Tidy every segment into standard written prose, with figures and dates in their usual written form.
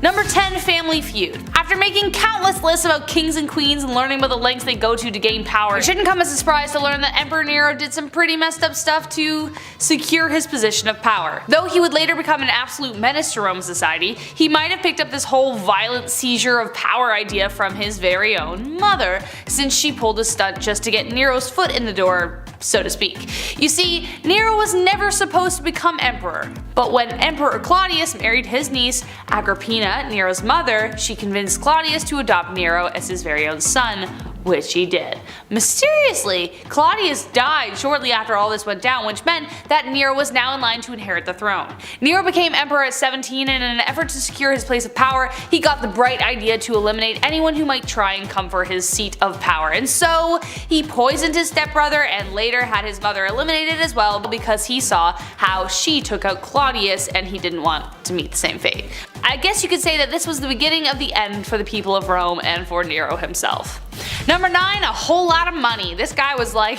Number 10. Family Feud. After making countless lists about kings and queens and learning about the lengths they go to gain power, it shouldn't come as a surprise to learn that Emperor Nero did some pretty messed up stuff to secure his position of power. Though he would later become an absolute menace to Roman society, he might have picked up this whole violent seizure of power idea from his very own mother, since she pulled a stunt just to get Nero's foot in the door, so to speak. You see, Nero was never supposed to become emperor, but when Emperor Claudius married his niece, Agrippina, Nero's mother, she convinced Claudius to adopt Nero as his very own son, which he did. Mysteriously, Claudius died shortly after all this went down, which meant that Nero was now in line to inherit the throne. Nero became emperor at 17, and in an effort to secure his place of power, he got the bright idea to eliminate anyone who might try and come for his seat of power, and so he poisoned his stepbrother and later had his mother eliminated as well because he saw how she took out Claudius and he didn't want to meet the same fate. I guess you could say that this was the beginning of the end for the people of Rome and for Nero himself. Number 9. A whole lot of money. This guy was like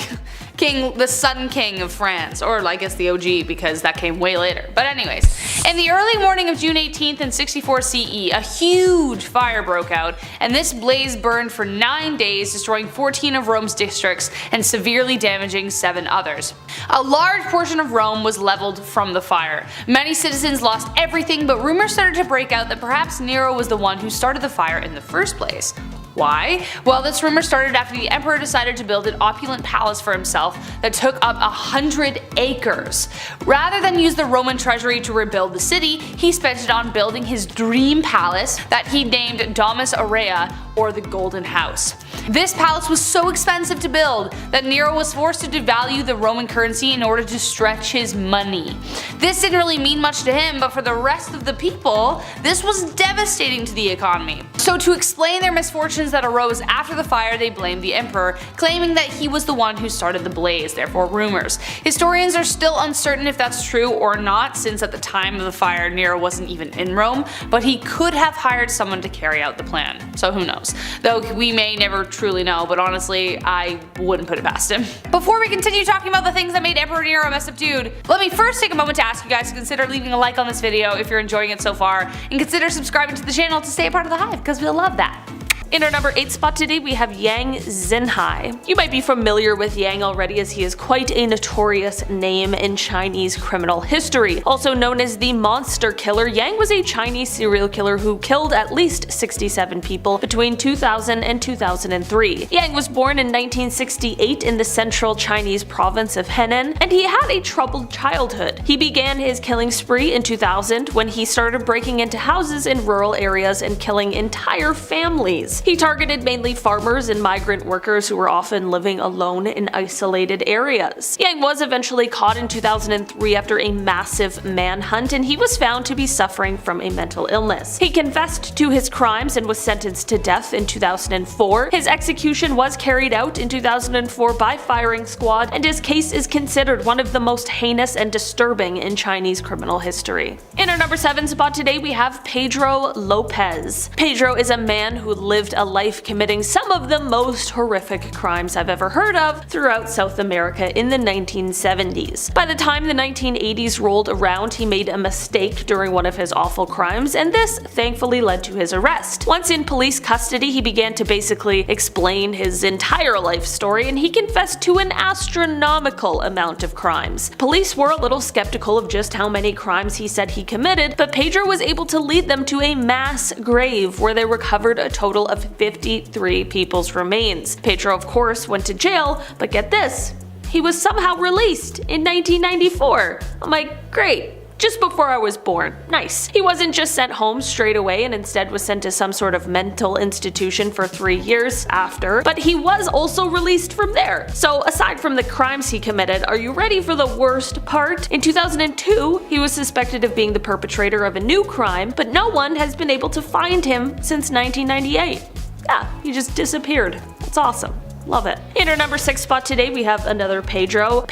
the Sun King of France, or I guess the OG because that came way later. But anyways, in the early morning of June 18th in 64 CE, a huge fire broke out, and this blaze burned for 9 days, destroying 14 of Rome's districts and severely damaging 7 others. A large portion of Rome was leveled from the fire. Many citizens lost everything, but rumors started to break out that perhaps Nero was the one who started the fire in the first place. Why? Well, this rumor started after the emperor decided to build an opulent palace for himself that took up 100 acres. Rather than use the Roman treasury to rebuild the city, he spent it on building his dream palace that he named Domus Aurea, or the Golden House. This palace was so expensive to build that Nero was forced to devalue the Roman currency in order to stretch his money. This didn't really mean much to him, but for the rest of the people, this was devastating to the economy. So to explain their misfortunes that arose after the fire, they blamed the emperor, claiming that he was the one who started the blaze, therefore rumors. Historians are still uncertain if that's true or not, since at the time of the fire Nero wasn't even in Rome, but he could have hired someone to carry out the plan, so who knows. Though we may never truly know, but honestly, I wouldn't put it past him. Before we continue talking about the things that made Emperor Nero a messed up dude, let me first take a moment to ask you guys to consider leaving a like on this video if you're enjoying it so far, and consider subscribing to the channel to stay a part of the hive, because we'll love that. In our number 8 spot today, we have Yang Xinhai. You might be familiar with Yang already, as he is quite a notorious name in Chinese criminal history. Also known as the Monster Killer, Yang was a Chinese serial killer who killed at least 67 people between 2000 and 2003. Yang was born in 1968 in the central Chinese province of Henan, and he had a troubled childhood. He began his killing spree in 2000 when he started breaking into houses in rural areas and killing entire families. He targeted mainly farmers and migrant workers who were often living alone in isolated areas. Yang was eventually caught in 2003 after a massive manhunt, and he was found to be suffering from a mental illness. He confessed to his crimes and was sentenced to death in 2004. His execution was carried out in 2004 by firing squad, and his case is considered one of the most heinous and disturbing in Chinese criminal history. In our number 7 spot today, we have Pedro Lopez. Pedro is a man who lived a life committing some of the most horrific crimes I've ever heard of throughout South America in the 1970s. By the time the 1980s rolled around, he made a mistake during one of his awful crimes, and this thankfully led to his arrest. Once in police custody, he began to basically explain his entire life story, and he confessed to an astronomical amount of crimes. Police were a little skeptical of just how many crimes he said he committed, but Pedro was able to lead them to a mass grave where they recovered a total of 53 people's remains. Pedro, of course, went to jail, but get this, he was somehow released in 1994. I'm like, great. Just before I was born. Nice. He wasn't just sent home straight away and instead was sent to some sort of mental institution for 3 years after, but he was also released from there. So aside from the crimes he committed, are you ready for the worst part? In 2002, he was suspected of being the perpetrator of a new crime, but no one has been able to find him since 1998. Yeah, he just disappeared. That's awesome. Love it. In our number 6 spot today, we have another Pedro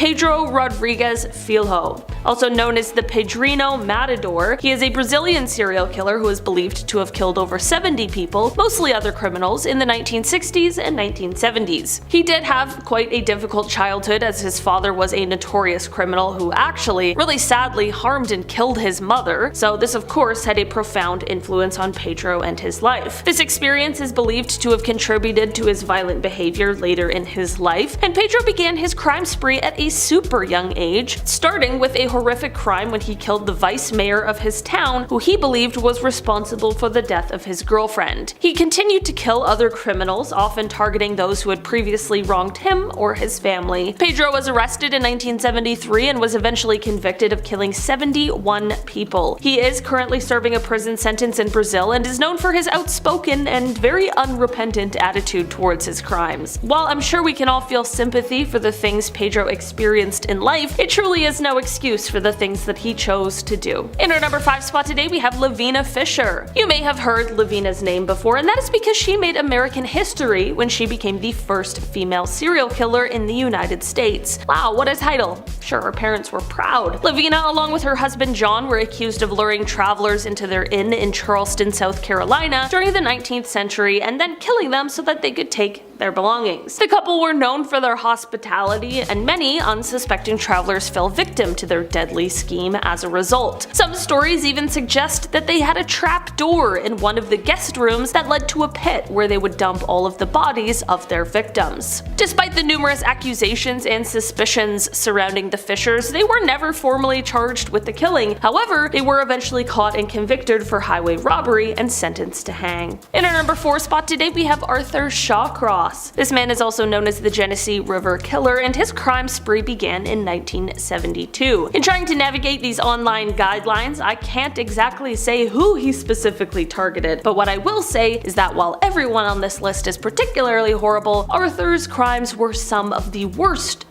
Rodrigues Filho, also known as the Pedrino Matador. He is a Brazilian serial killer who is believed to have killed over 70 people, mostly other criminals, in the 1960s and 1970s. He did have quite a difficult childhood, as his father was a notorious criminal who actually, really sadly, harmed and killed his mother, so this of course had a profound influence on Pedro and his life. This experience is believed to have contributed to his violent behavior later in his life, and Pedro began his crime spree at a super young age, starting with a horrific crime when he killed the vice mayor of his town, who he believed was responsible for the death of his girlfriend. He continued to kill other criminals, often targeting those who had previously wronged him or his family. Pedro was arrested in 1973 and was eventually convicted of killing 71 people. He is currently serving a prison sentence in Brazil and is known for his outspoken and very unrepentant attitude towards his crimes. While I'm sure we can all feel sympathy for the things Pedro experienced in life, it truly is no excuse for the things that he chose to do. In our number 5 spot today, we have Lavina Fisher. You may have heard Lavina's name before, and that is because she made American history when she became the first female serial killer in the United States. Wow, what a title. Sure, her parents were proud. Lavina, along with her husband John, were accused of luring travelers into their inn in Charleston, South Carolina during the 19th century and then killing them so that they could take their belongings. The couple were known for their hospitality, and many unsuspecting travelers fell victim to their deadly scheme as a result. Some stories even suggest that they had a trap door in one of the guest rooms that led to a pit where they would dump all of the bodies of their victims. Despite the numerous accusations and suspicions surrounding the Fishers, they were never formally charged with the killing. However, they were eventually caught and convicted for highway robbery and sentenced to hang. In our number 4 spot today, we have Arthur Shawcross. This man is also known as the Genesee River Killer, and his crime spree began in 1972. In trying to navigate these online guidelines, I can't exactly say who he specifically targeted, but what I will say is that while everyone on this list is particularly horrible, Arthur's crimes were some of the worst,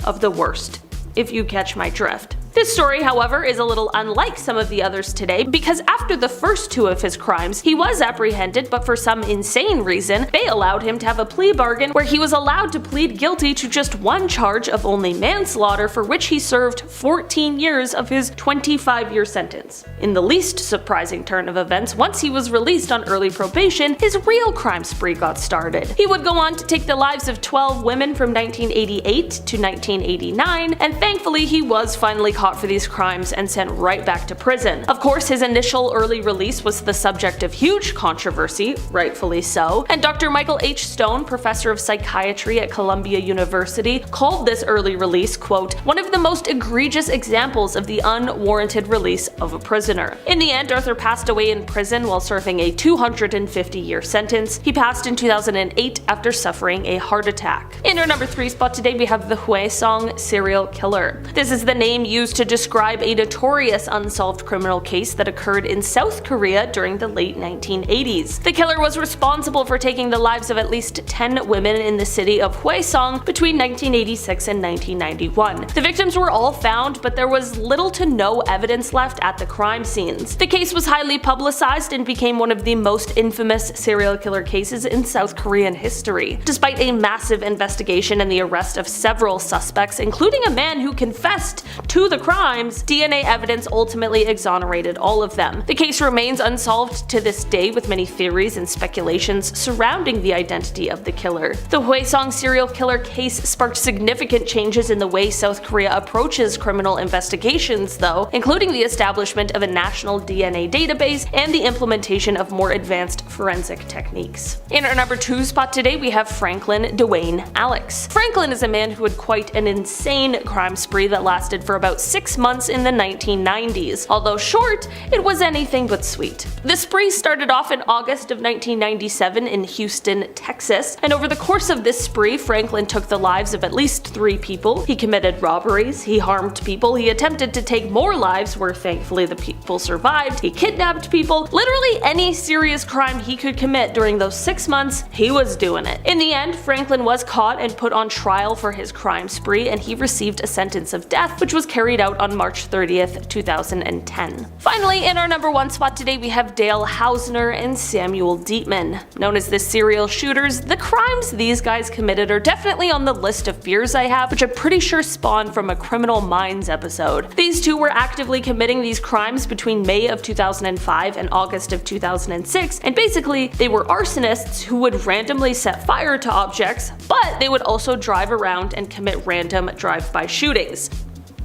if you catch my drift. This story, however, is a little unlike some of the others today, because after the first 2 of his crimes, he was apprehended, but for some insane reason, they allowed him to have a plea bargain where he was allowed to plead guilty to just 1 charge of only manslaughter, for which he served 14 years of his 25-year sentence. In the least surprising turn of events, once he was released on early probation, his real crime spree got started. He would go on to take the lives of 12 women from 1988 to 1989, and thankfully he was finally caught for these crimes and sent right back to prison. Of course, his initial early release was the subject of huge controversy, rightfully so, and Dr. Michael H. Stone, professor of psychiatry at Columbia University, called this early release, quote, one of the most egregious examples of the unwarranted release of a prisoner. In the end, Arthur passed away in prison while serving a 250-year sentence. He passed in 2008 after suffering a heart attack. In our number 3 spot today, we have the Hwaesong serial killer. This is the name used to describe a notorious unsolved criminal case that occurred in South Korea during the late 1980s. The killer was responsible for taking the lives of at least 10 women in the city of Hwaesong between 1986 and 1991. The victims were all found, but there was little to no evidence left at the crime scenes. The case was highly publicized and became one of the most infamous serial killer cases in South Korean history. Despite a massive investigation and the arrest of several suspects, including a man who confessed to the crimes, DNA evidence ultimately exonerated all of them. The case remains unsolved to this day, with many theories and speculations surrounding the identity of the killer. The Hwaesong serial killer case sparked significant changes in the way South Korea approaches criminal investigations, though, including the establishment of a national DNA database and the implementation of more advanced forensic techniques. In our number 2 spot today, we have Franklin Dwayne Alex. Franklin is a man who had quite an insane crime spree that lasted for about 6 months in the 1990s. Although short, it was anything but sweet. The spree started off in August of 1997 in Houston, Texas, and over the course of this spree, Franklin took the lives of at least 3 people. He committed robberies, he harmed people, he attempted to take more lives where thankfully the people survived, he kidnapped people. Literally any serious crime he could commit during those 6 months, he was doing it. In the end, Franklin was caught and put on trial for his crime spree, and he received a sentence of death, which was carried carried out on March 30th, 2010. Finally, in our number 1 spot today, we have Dale Hausner and Samuel Dietman. Known as the serial shooters, the crimes these guys committed are definitely on the list of fears I have, which I'm pretty sure spawned from a Criminal Minds episode. These two were actively committing these crimes between May of 2005 and August of 2006, and basically, they were arsonists who would randomly set fire to objects, but they would also drive around and commit random drive-by shootings.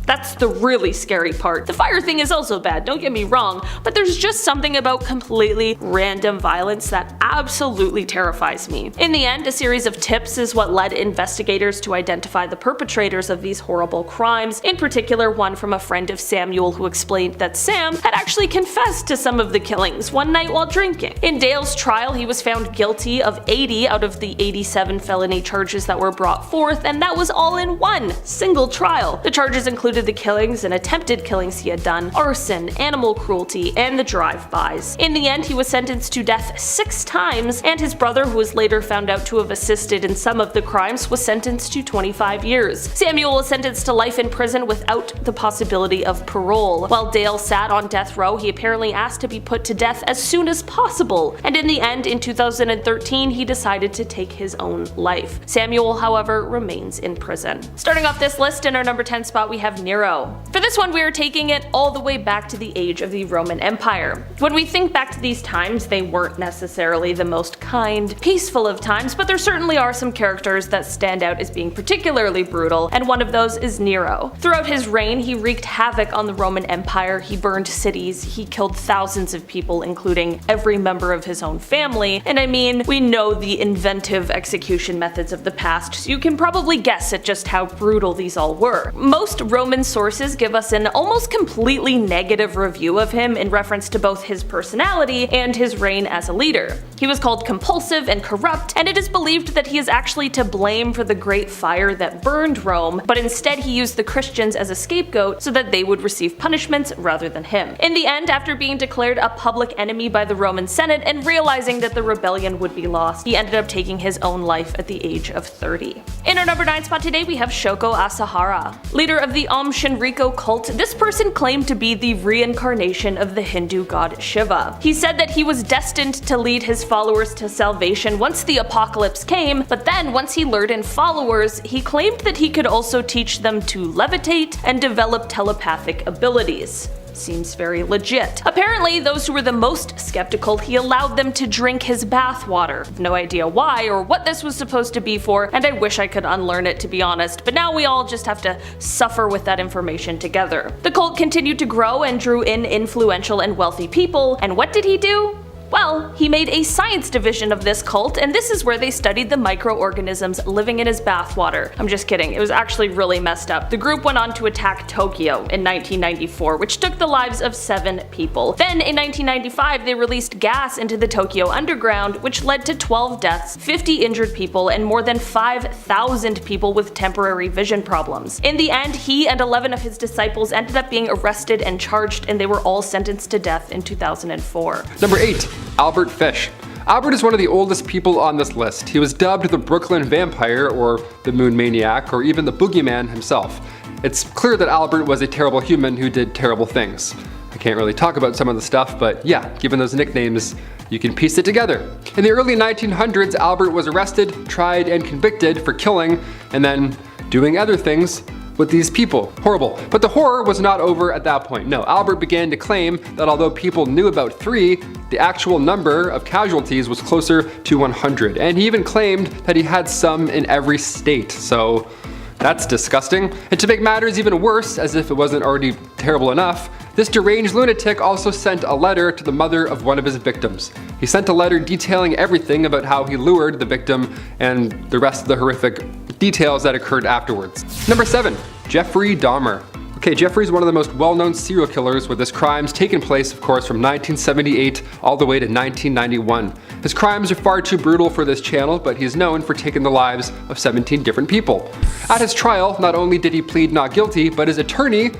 That's the really scary part. The fire thing is also bad, don't get me wrong, but there's just something about completely random violence that absolutely terrifies me. In the end, a series of tips is what led investigators to identify the perpetrators of these horrible crimes, in particular one from a friend of Samuel who explained that Sam had actually confessed to some of the killings one night while drinking. In Dale's trial, he was found guilty of 80 out of the 87 felony charges that were brought forth, and that was all in one single trial. The charges included the killings and attempted killings he had done, arson, animal cruelty, and the drive-bys. In the end, he was sentenced to death 6 times, and his brother, who was later found out to have assisted in some of the crimes, was sentenced to 25 years. Samuel was sentenced to life in prison without the possibility of parole. While Dale sat on death row, he apparently asked to be put to death as soon as possible, and in the end, in 2013, he decided to take his own life. Samuel, however, remains in prison. Starting off this list, in our number 10 spot, we have Nero. For this one, we are taking it all the way back to the age of the Roman Empire. When we think back to these times, they weren't necessarily the most kind, peaceful of times, but there certainly are some characters that stand out as being particularly brutal, and one of those is Nero. Throughout his reign, he wreaked havoc on the Roman Empire, he burned cities, he killed thousands of people, including every member of his own family, and I mean, we know the inventive execution methods of the past, so you can probably guess at just how brutal these all were. Most Roman sources give us an almost completely negative review of him in reference to both his personality and his reign as a leader. He was called compulsive and corrupt, and it is believed that he is actually to blame for the great fire that burned Rome, but instead he used the Christians as a scapegoat so that they would receive punishments rather than him. In the end, after being declared a public enemy by the Roman Senate and realizing that the rebellion would be lost, he ended up taking his own life at the age of 30. In our number 9 spot today, we have Shoko Asahara. Leader of the Shinrikyo cult, this person claimed to be the reincarnation of the Hindu god Shiva. He said that he was destined to lead his followers to salvation once the apocalypse came, but then once he lured in followers, he claimed that he could also teach them to levitate and develop telepathic abilities. Seems very legit. Apparently, those who were the most skeptical, he allowed them to drink his bathwater. No idea why or what this was supposed to be for, and I wish I could unlearn it, to be honest, but now we all just have to suffer with that information together. The cult continued to grow and drew in influential and wealthy people, and what did he do? Well, he made a science division of this cult, and this is where they studied the microorganisms living in his bathwater. I'm just kidding, it was actually really messed up. The group went on to attack Tokyo in 1994, which took the lives of 7 people. Then in 1995, they released gas into the Tokyo underground, which led to 12 deaths, 50 injured people, and more than 5,000 people with temporary vision problems. In the end, he and 11 of his disciples ended up being arrested and charged, and they were all sentenced to death in 2004. Number 8. Albert Fish. Albert is one of the oldest people on this list. He was dubbed the Brooklyn Vampire, or the Moon Maniac, or even the Boogeyman himself. It's clear that Albert was a terrible human who did terrible things. I can't really talk about some of the stuff, but yeah, given those nicknames, you can piece it together. In the early 1900s, Albert was arrested, tried, and convicted for killing, and then doing other things with these people. Horrible. But the horror was not over at that point. No, Albert began to claim that although people knew about 3, the actual number of casualties was closer to 100. And he even claimed that he had some in every state. So that's disgusting. And to make matters even worse, as if it wasn't already terrible enough, this deranged lunatic also sent a letter to the mother of one of his victims. He sent a letter detailing everything about how he lured the victim and the rest of the horrific details that occurred afterwards. Number 7. Jeffrey Dahmer. Okay, Jeffrey is one of the most well-known serial killers, with his crimes taking place, of course, from 1978 all the way to 1991. His crimes are far too brutal for this channel, but he's known for taking the lives of 17 different people. At his trial, not only did he plead not guilty, but his attorney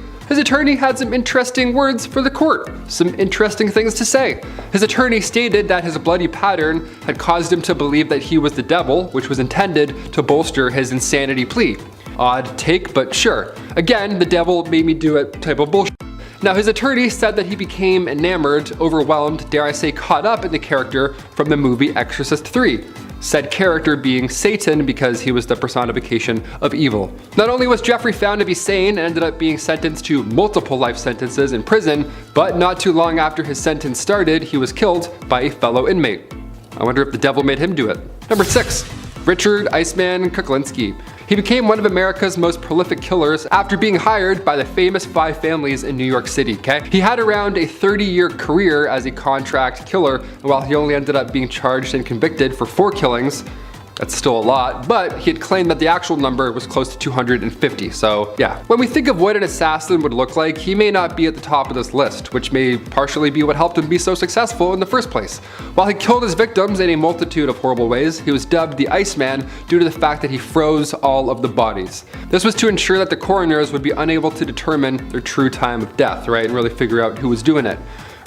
had some interesting words for the court, some interesting things to say. His attorney stated that his bloody pattern had caused him to believe that he was the devil, which was intended to bolster his insanity plea. Odd take, but sure. Again, the devil made me do it type of bullshit. Now, his attorney said that he became enamored, overwhelmed, dare I say caught up in the character from the movie Exorcist 3. Said character being Satan because he was the personification of evil. Not only was Jeffrey found to be sane and ended up being sentenced to multiple life sentences in prison, but not too long after his sentence started, he was killed by a fellow inmate. I wonder if the devil made him do it. Number 6. Richard Iceman Kuklinski. He became one of America's most prolific killers after being hired by the famous 5 families in New York City, okay? He had around a 30-year career as a contract killer, and while he only ended up being charged and convicted for 4 killings, that's still a lot, but he had claimed that the actual number was close to 250, so yeah. When we think of what an assassin would look like, he may not be at the top of this list, which may partially be what helped him be so successful in the first place. While he killed his victims in a multitude of horrible ways, he was dubbed the Iceman due to the fact that he froze all of the bodies. This was to ensure that the coroners would be unable to determine their true time of death, right, and really figure out who was doing it.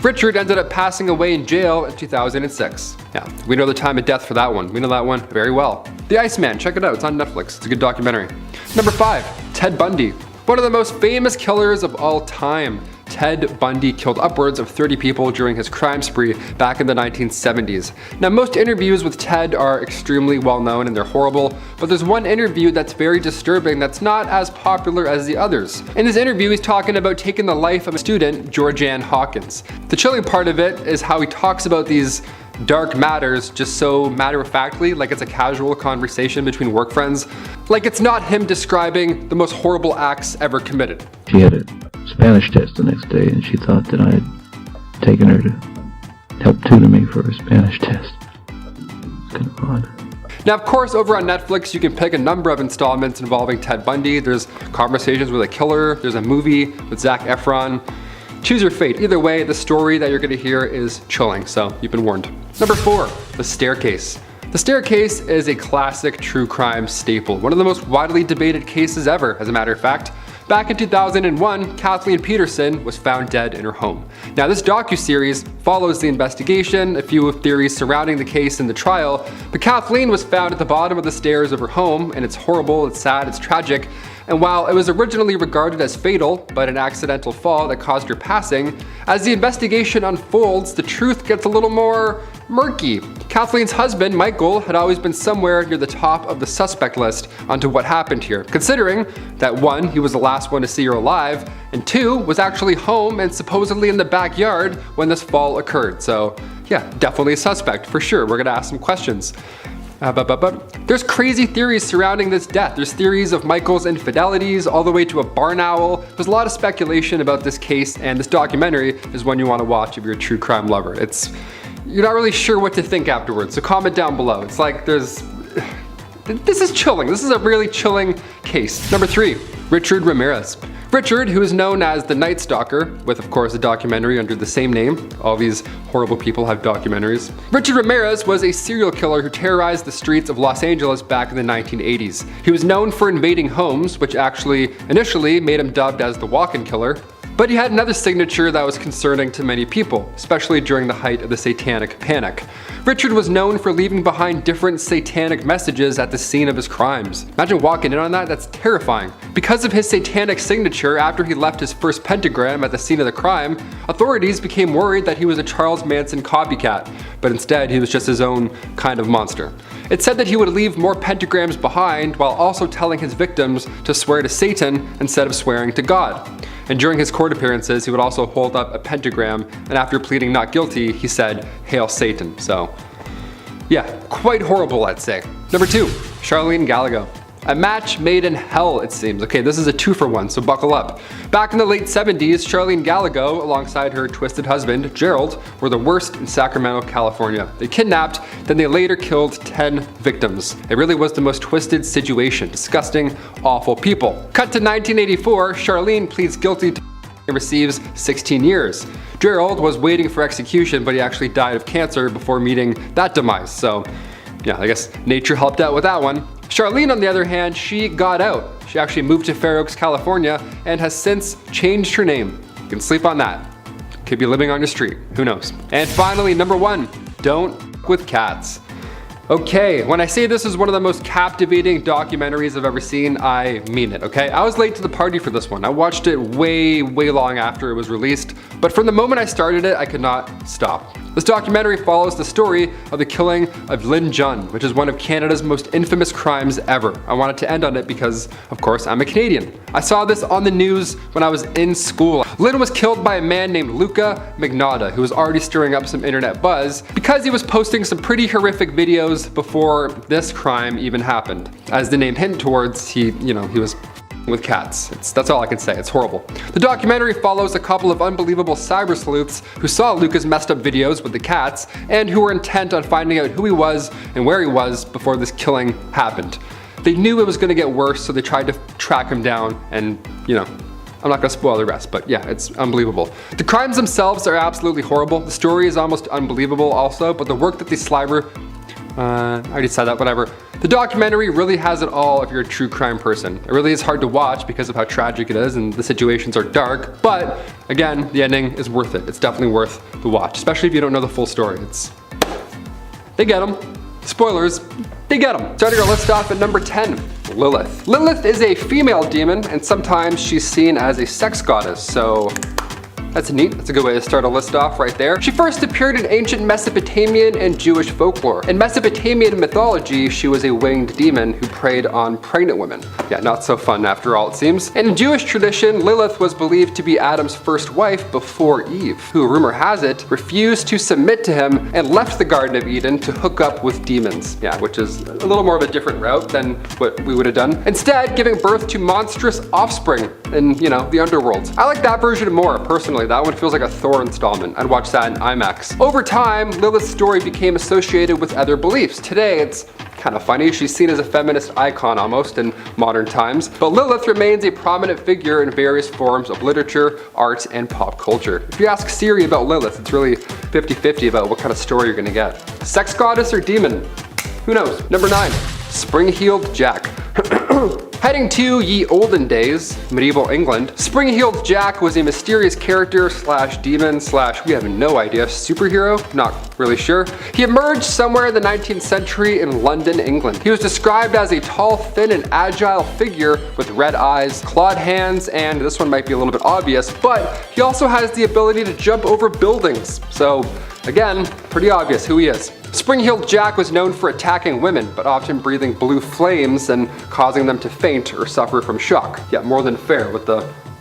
Richard ended up passing away in jail in 2006. Yeah, we know the time of death for that one. We know that one very well. The Iceman, check it out, it's on Netflix. It's a good documentary. Number 5, Ted Bundy. One of the most famous killers of all time. Ted Bundy killed upwards of 30 people during his crime spree back in the 1970s. Now, most interviews with Ted are extremely well known and they're horrible, but there's one interview that's very disturbing that's not as popular as the others. In this interview, he's talking about taking the life of a student, Georgianne Hawkins. The chilling part of it is how he talks about these dark matters just so matter-of-factly, like it's a casual conversation between work friends, like it's not him describing the most horrible acts ever committed. She had a Spanish test the next day and she thought that I had taken her to help tutor me for a Spanish test. It's kind of odd. Now, of course, over on Netflix, you can pick a number of installments involving Ted Bundy. There's Conversations with a Killer, there's a movie with Zac Efron. Choose your fate. Either way, the story that you're going to hear is chilling, so you've been warned. Number 4, The Staircase. The Staircase is a classic true crime staple, one of the most widely debated cases ever, as a matter of fact. Back in 2001, Kathleen Peterson was found dead in her home. Now, this docuseries follows the investigation, a few theories surrounding the case and the trial, but Kathleen was found at the bottom of the stairs of her home, and it's horrible, it's sad, it's tragic. And while it was originally regarded as fatal, but an accidental fall that caused her passing, as the investigation unfolds, the truth gets a little more murky. Kathleen's husband, Michael, had always been somewhere near the top of the suspect list onto what happened here, considering that 1, he was the last one to see her alive, and 2, was actually home and supposedly in the backyard when this fall occurred. So yeah, definitely a suspect, for sure. We're gonna ask some questions. There's crazy theories surrounding this death. There's theories of Michael's infidelities all the way to a barn owl. There's a lot of speculation about this case, and this documentary is one you want to watch if you're a true crime lover. You're not really sure what to think afterwards, so comment down below. It's like this is chilling. This is a really chilling case. Number 3, Richard Ramirez. Richard, who is known as the Night Stalker, with of course a documentary under the same name. All these horrible people have documentaries. Richard Ramirez was a serial killer who terrorized the streets of Los Angeles back in the 1980s. He was known for invading homes, which actually initially made him dubbed as the Walk-In Killer. But he had another signature that was concerning to many people, especially during the height of the Satanic Panic. Richard was known for leaving behind different satanic messages at the scene of his crimes. Imagine walking in on that, that's terrifying. Because of his satanic signature, after he left his first pentagram at the scene of the crime, authorities became worried that he was a Charles Manson copycat, but instead he was just his own kind of monster. It said that he would leave more pentagrams behind while also telling his victims to swear to Satan instead of swearing to God. And during his court appearances, he would also hold up a pentagram, and after pleading not guilty, he said, "Hail Satan." So, yeah, quite horrible, I'd say. Number 2, Charlene Gallego. A match made in hell, it seems. Okay, this is a 2-for-1, so buckle up. Back in the late 70s, Charlene Gallego, alongside her twisted husband, Gerald, were the worst in Sacramento, California. They kidnapped, then they later killed 10 victims. It really was the most twisted situation. Disgusting, awful people. Cut to 1984, Charlene pleads guilty to and receives 16 years. Gerald was waiting for execution, but he actually died of cancer before meeting that demise. So, yeah, I guess nature helped out with that one. Charlene, on the other hand, she got out. She actually moved to Fair Oaks, California, and has since changed her name. You can sleep on that. Could be living on your street, who knows. And finally, number 1, don't f with cats. Okay, when I say this is one of the most captivating documentaries I've ever seen, I mean it, okay? I was late to the party for this one. I watched it way long after it was released, but from the moment I started it, I could not stop. This documentary follows the story of the killing of Lin Jun, which is one of Canada's most infamous crimes ever. I wanted to end on it because, of course, I'm a Canadian. I saw this on the news when I was in school. Lin was killed by a man named Luca Magnotta, who was already stirring up some internet buzz because he was posting some pretty horrific videos before this crime even happened. As the name hint towards, he was with cats. That's all I can say. It's horrible. The documentary follows a couple of unbelievable cyber sleuths who saw Luca's messed up videos with the cats and who were intent on finding out who he was and where he was before this killing happened. They knew it was going to get worse, so they tried to track him down and, I'm not going to spoil the rest, but yeah, it's unbelievable. The crimes themselves are absolutely horrible. The story is almost unbelievable also, but the work that they sliver, I already said that, whatever. The documentary really has it all if you're a true crime person. It really is hard to watch because of how tragic it is and the situations are dark, but again, the ending is worth it. It's definitely worth the watch, especially if you don't know the full story. They get them. Spoilers, they get them. Starting our list off at number 10, Lilith. Lilith is a female demon and sometimes she's seen as a sex goddess, so that's neat. That's a good way to start a list off right there. She first appeared in ancient Mesopotamian and Jewish folklore. In Mesopotamian mythology, she was a winged demon who preyed on pregnant women. Yeah, not so fun after all, it seems. And in Jewish tradition, Lilith was believed to be Adam's first wife before Eve, who, rumor has it, refused to submit to him and left the Garden of Eden to hook up with demons. Yeah, which is a little more of a different route than what we would have done. Instead, giving birth to monstrous offspring in, the underworld. I like that version more, personally. That one feels like a Thor installment. I'd watch that in IMAX. Over time, Lilith's story became associated with other beliefs. Today, it's kind of funny. She's seen as a feminist icon almost in modern times, but Lilith remains a prominent figure in various forms of literature, art, and pop culture. If you ask Siri about Lilith, it's really 50-50 about what kind of story you're gonna get. Sex goddess or demon? Who knows? Number 9, Spring-Heeled Jack. Heading to ye olden days, medieval England, Spring-Heeled Jack was a mysterious character slash demon slash, we have no idea, superhero? Not really sure. He emerged somewhere in the 19th century in London, England. He was described as a tall, thin, and agile figure with red eyes, clawed hands, and this one might be a little bit obvious, but he also has the ability to jump over buildings. So, again, pretty obvious who he is. Spring-Heeled Jack was known for attacking women, but often breathing blue flames and causing them to faint or suffer from shock. Yeah, more than fair with the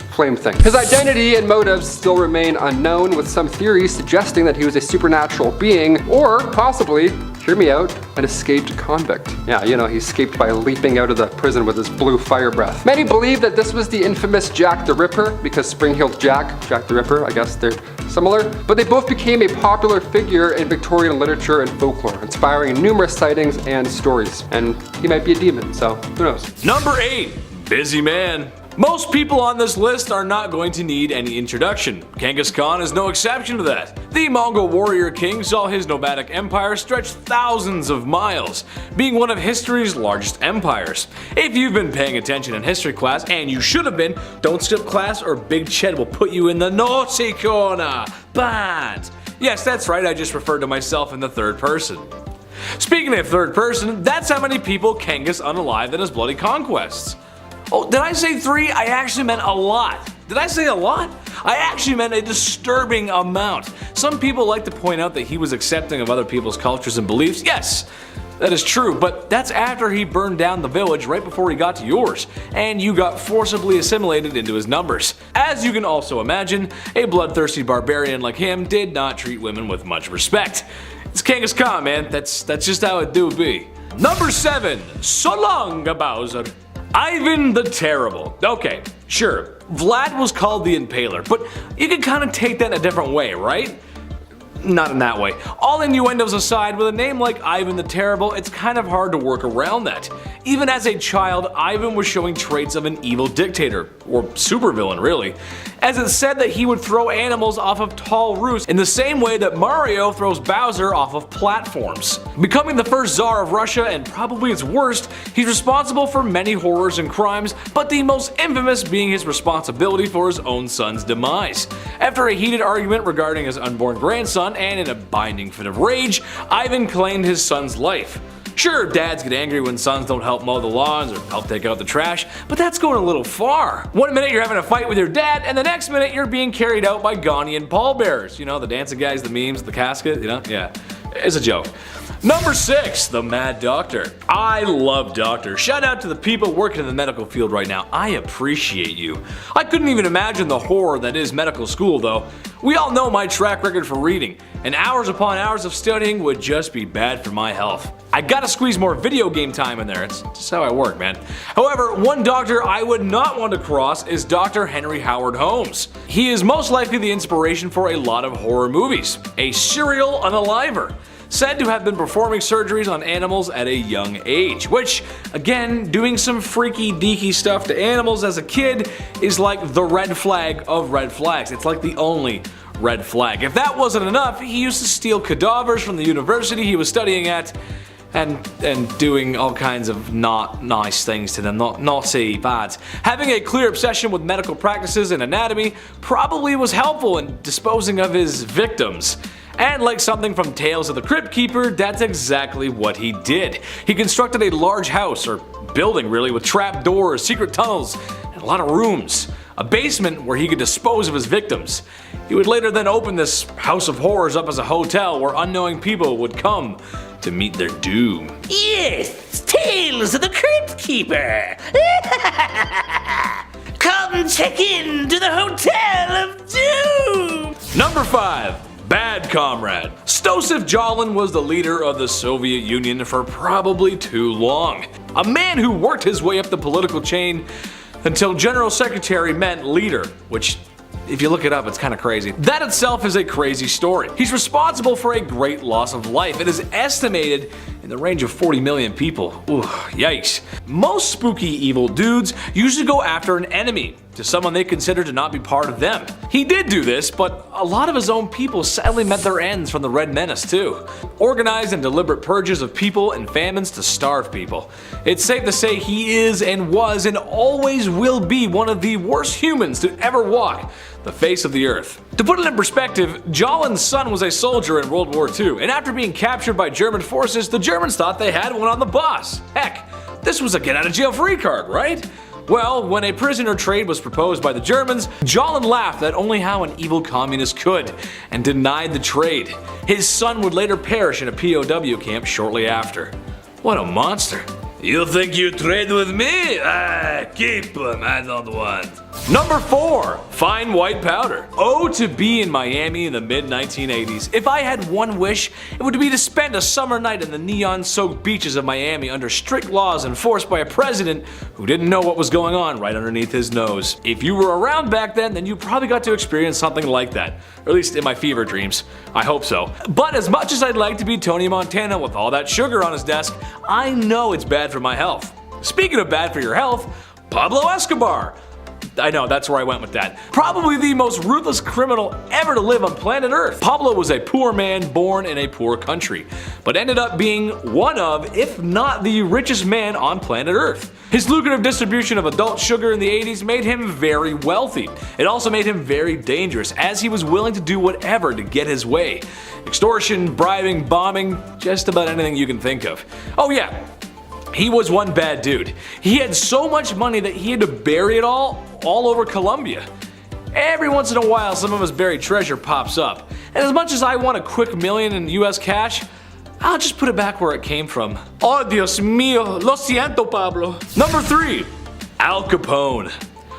flame thing. His identity and motives still remain unknown, with some theories suggesting that he was a supernatural being, or possibly, hear me out, an escaped convict. Yeah, he escaped by leaping out of the prison with his blue fire breath. Many believe that this was the infamous Jack the Ripper, because Spring-Heeled Jack the Ripper, I guess they're similar, but they both became a popular figure in Victorian literature and folklore, inspiring numerous sightings and stories. And he might be a demon, so who knows? Number 8, Busy Man. Most people on this list are not going to need any introduction. Genghis Khan is no exception to that. The Mongol warrior king saw his nomadic empire stretch thousands of miles, being one of history's largest empires. If you've been paying attention in history class, and you should have been, don't skip class or Big Ched will put you in the naughty corner. Bad. Yes, that's right, I just referred to myself in the third person. Speaking of third person, that's how many people Genghis unalived in his bloody conquests. Oh, did I say 3? I actually meant a lot. Did I say a lot? I actually meant a disturbing amount. Some people like to point out that he was accepting of other people's cultures and beliefs. Yes, that is true, but that's after he burned down the village right before he got to yours, and you got forcibly assimilated into his numbers. As you can also imagine, a bloodthirsty barbarian like him did not treat women with much respect. It's Genghis Khan, man. That's just how it do be. Number 7, so long, Bowser. Ivan the Terrible. Okay, sure, Vlad was called the Impaler, but you can kind of take that in a different way, right? Not in that way. All innuendos aside, with a name like Ivan the Terrible, it's kind of hard to work around that. Even as a child, Ivan was showing traits of an evil dictator, or supervillain really. as it's said that he would throw animals off of tall roofs in the same way that Mario throws Bowser off of platforms. Becoming the first Tsar of Russia and probably its worst, he's responsible for many horrors and crimes, but the most infamous being his responsibility for his own son's demise. After a heated argument regarding his unborn grandson and in a binding fit of rage, Ivan claimed his son's life. Sure, dads get angry when sons don't help mow the lawns or help take out the trash, but that's going a little far. One minute you're having a fight with your dad, and the next minute you're being carried out by Ghanaian pallbearers. You know, the dancing guys, the memes, the casket, you know? Yeah, it's a joke. Number 6, the Mad Doctor. I love doctors. Shout out to the people working in the medical field right now. I appreciate you. I couldn't even imagine the horror that is medical school though. We all know my track record for reading, and hours upon hours of studying would just be bad for my health. I gotta squeeze more video game time in there, it's just how I work, man. However, one doctor I would not want to cross is Dr. Henry Howard Holmes. He is most likely the inspiration for a lot of horror movies. A serial unaliver, said to have been performing surgeries on animals at a young age, which, again, doing some freaky deaky stuff to animals as a kid is like the red flag of red flags. It's like the only red flag. If that wasn't enough, he used to steal cadavers from the university he was studying at and doing all kinds of not nice things to them, naughty, bad. Having a clear obsession with medical practices and anatomy probably was helpful in disposing of his victims. And like something from Tales of the Crypt Keeper, that's exactly what he did. He constructed a large house, or building really, with trap doors, secret tunnels, and a lot of rooms. A basement where he could dispose of his victims. He would later then open this house of horrors up as a hotel where unknowing people would come to meet their doom. Yes, Tales of the Crypt Keeper. Come check in to the Hotel of Doom. Number 5. Bad Comrade. Stosif Jalin was the leader of the Soviet Union for probably too long. A man who worked his way up the political chain until General Secretary meant leader, which, if you look it up, it's kind of crazy. That itself is a crazy story. He's responsible for a great loss of life. It is estimated in the range of 40 million people. Ooh, yikes. Most spooky evil dudes usually go after an enemy, to someone they consider to not be part of them. He did do this, but a lot of his own people sadly met their ends from the Red Menace too. Organized and deliberate purges of people and famines to starve people. It's safe to say he is and was and always will be one of the worst humans to ever walk the face of the earth. To put it in perspective, Jalin's son was a soldier in World War II, and after being captured by German forces, the Germans thought they had one on the boss. Heck, this was a get out of jail free card, right? Well, when a prisoner trade was proposed by the Germans, Jalin laughed at only how an evil communist could, and denied the trade. His son would later perish in a POW camp shortly after. What a monster. You think you trade with me? Keep him, I don't want. Number 4. Fine white powder. Oh, to be in Miami in the mid-1980s. If I had one wish, it would be to spend a summer night in the neon-soaked beaches of Miami under strict laws enforced by a president who didn't know what was going on right underneath his nose. If you were around back then you probably got to experience something like that. Or at least in my fever dreams. I hope so. But as much as I'd like to be Tony Montana with all that sugar on his desk, I know it's bad for my health. Speaking of bad for your health, Pablo Escobar. I know, that's where I went with that. Probably the most ruthless criminal ever to live on planet Earth. Pablo was a poor man born in a poor country, but ended up being one of, if not the richest man on planet Earth. His lucrative distribution of adult sugar in the 80s made him very wealthy. It also made him very dangerous, as he was willing to do whatever to get his way. Extortion, bribing, bombing, just about anything you can think of. Oh yeah, he was one bad dude. He had so much money that he had to bury it all over Colombia. Every once in a while, some of his buried treasure pops up. And as much as I want a quick million in US cash, I'll just put it back where it came from. Oh, Dios mío, lo siento, Pablo. Number 3. Al Capone.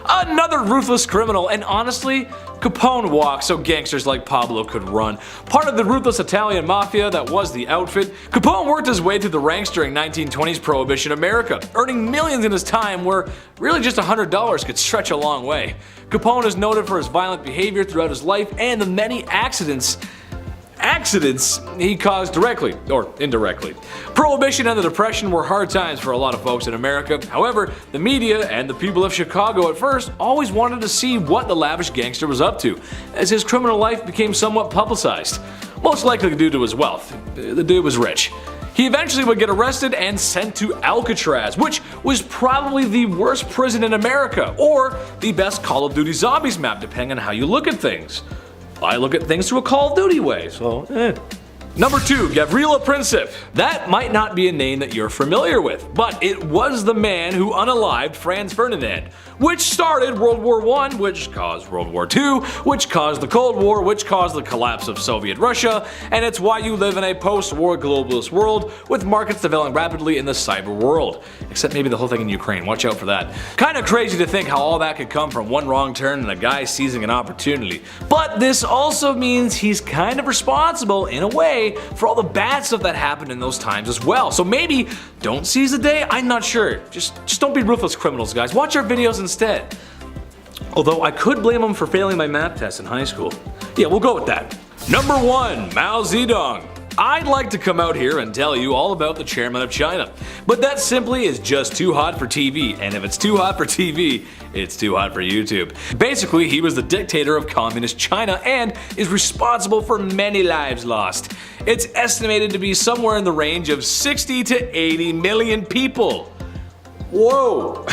Another ruthless criminal, and honestly, Capone walked so gangsters like Pablo could run. Part of the ruthless Italian mafia that was the outfit, Capone worked his way through the ranks during 1920s Prohibition America, earning millions in his time where really just $100 could stretch a long way. Capone is noted for his violent behavior throughout his life and the many accidents accidents he caused directly or indirectly. Prohibition and the Depression were hard times for a lot of folks in America. However, the media and the people of Chicago at first always wanted to see what the lavish gangster was up to, as his criminal life became somewhat publicized. Most likely due to his wealth. The dude was rich. He eventually would get arrested and sent to Alcatraz, which was probably the worst prison in America, or the best Call of Duty Zombies map, depending on how you look at things. I look at things through a Call of Duty way, so Number 2, Gavrilo Princip. That might not be a name that you're familiar with, but it was the man who unalived Franz Ferdinand, which started World War I, which caused World War II, which caused the Cold War, which caused the collapse of Soviet Russia, and it's why you live in a post-war globalist world with markets developing rapidly in the cyber world. Except maybe the whole thing in Ukraine, watch out for that. Kinda crazy to think how all that could come from one wrong turn and a guy seizing an opportunity. But this also means he's kind of responsible, in a way, for all the bad stuff that happened in those times as well. So maybe don't seize the day, I'm not sure. Just don't be ruthless criminals, guys. Watch our videos instead. Although I could blame him for failing my math test in high school. Yeah, we'll go with that. Number 1, Mao Zedong. I'd like to come out here and tell you all about the chairman of China, but that simply is just too hot for TV, and if it's too hot for TV, it's too hot for YouTube. Basically, he was the dictator of communist China and is responsible for many lives lost. It's estimated to be somewhere in the range of 60 to 80 million people. Whoa!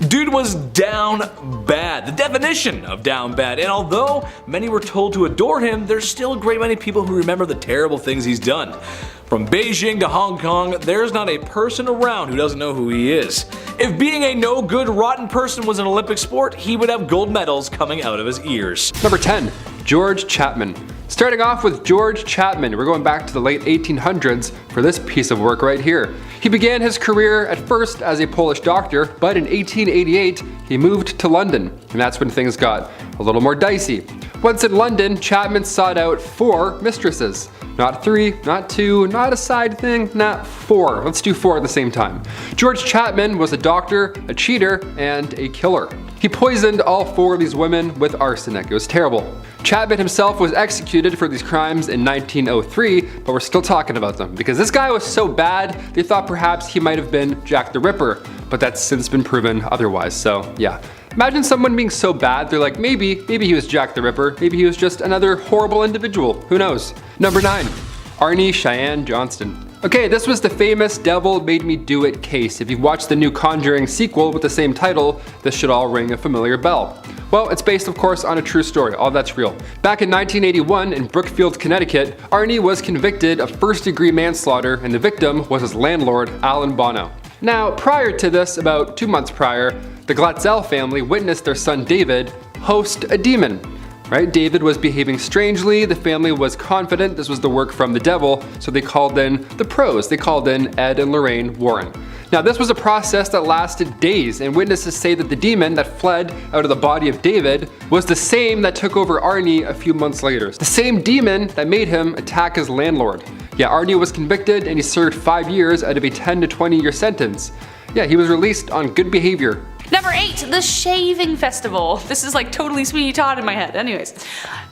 Dude was down bad, the definition of down bad, and although many were told to adore him, there's still a great many people who remember the terrible things he's done. From Beijing to Hong Kong, there's not a person around who doesn't know who he is. If being a no good, rotten person was an Olympic sport, he would have gold medals coming out of his ears. Number 10, George Chapman. Starting off with George Chapman, we're going back to the late 1800s for this piece of work right here. He began his career at first as a Polish doctor, but in 1888 he moved to London, and that's when things got a little more dicey. Once in London, Chapman sought out 4 mistresses. Not 3, not 2, not a side thing, not 4. Let's do 4 at the same time. George Chapman was a doctor, a cheater, and a killer. He poisoned all 4 of these women with arsenic. It was terrible. Chapman himself was executed for these crimes in 1903, but we're still talking about them because this guy was so bad they thought perhaps he might have been Jack the Ripper, but that's since been proven otherwise, so yeah. Imagine someone being so bad, they're like, maybe he was Jack the Ripper, maybe he was just another horrible individual, who knows. Number 9, Arnie Cheyenne Johnston. Okay, this was the famous Devil Made Me Do It case. If you've watched the new Conjuring sequel with the same title, this should all ring a familiar bell. Well, it's based of course on a true story, all that's real. Back in 1981 in Brookfield, Connecticut, Arnie was convicted of first-degree manslaughter and the victim was his landlord, Alan Bono. Now, prior to this, about 2 months prior, the Glatzel family witnessed their son David host a demon. Right? David was behaving strangely, the family was confident this was the work from the devil, so they called in the pros. They called in Ed and Lorraine Warren. Now this was a process that lasted days, and witnesses say that the demon that fled out of the body of David was the same that took over Arnie a few months later. The same demon that made him attack his landlord. Yeah, Arnie was convicted and he served 5 years out of a 10 to 20 year sentence. Yeah, he was released on good behavior. Number 8, the Shaving Festival. This is like totally Sweeney Todd in my head. Anyways,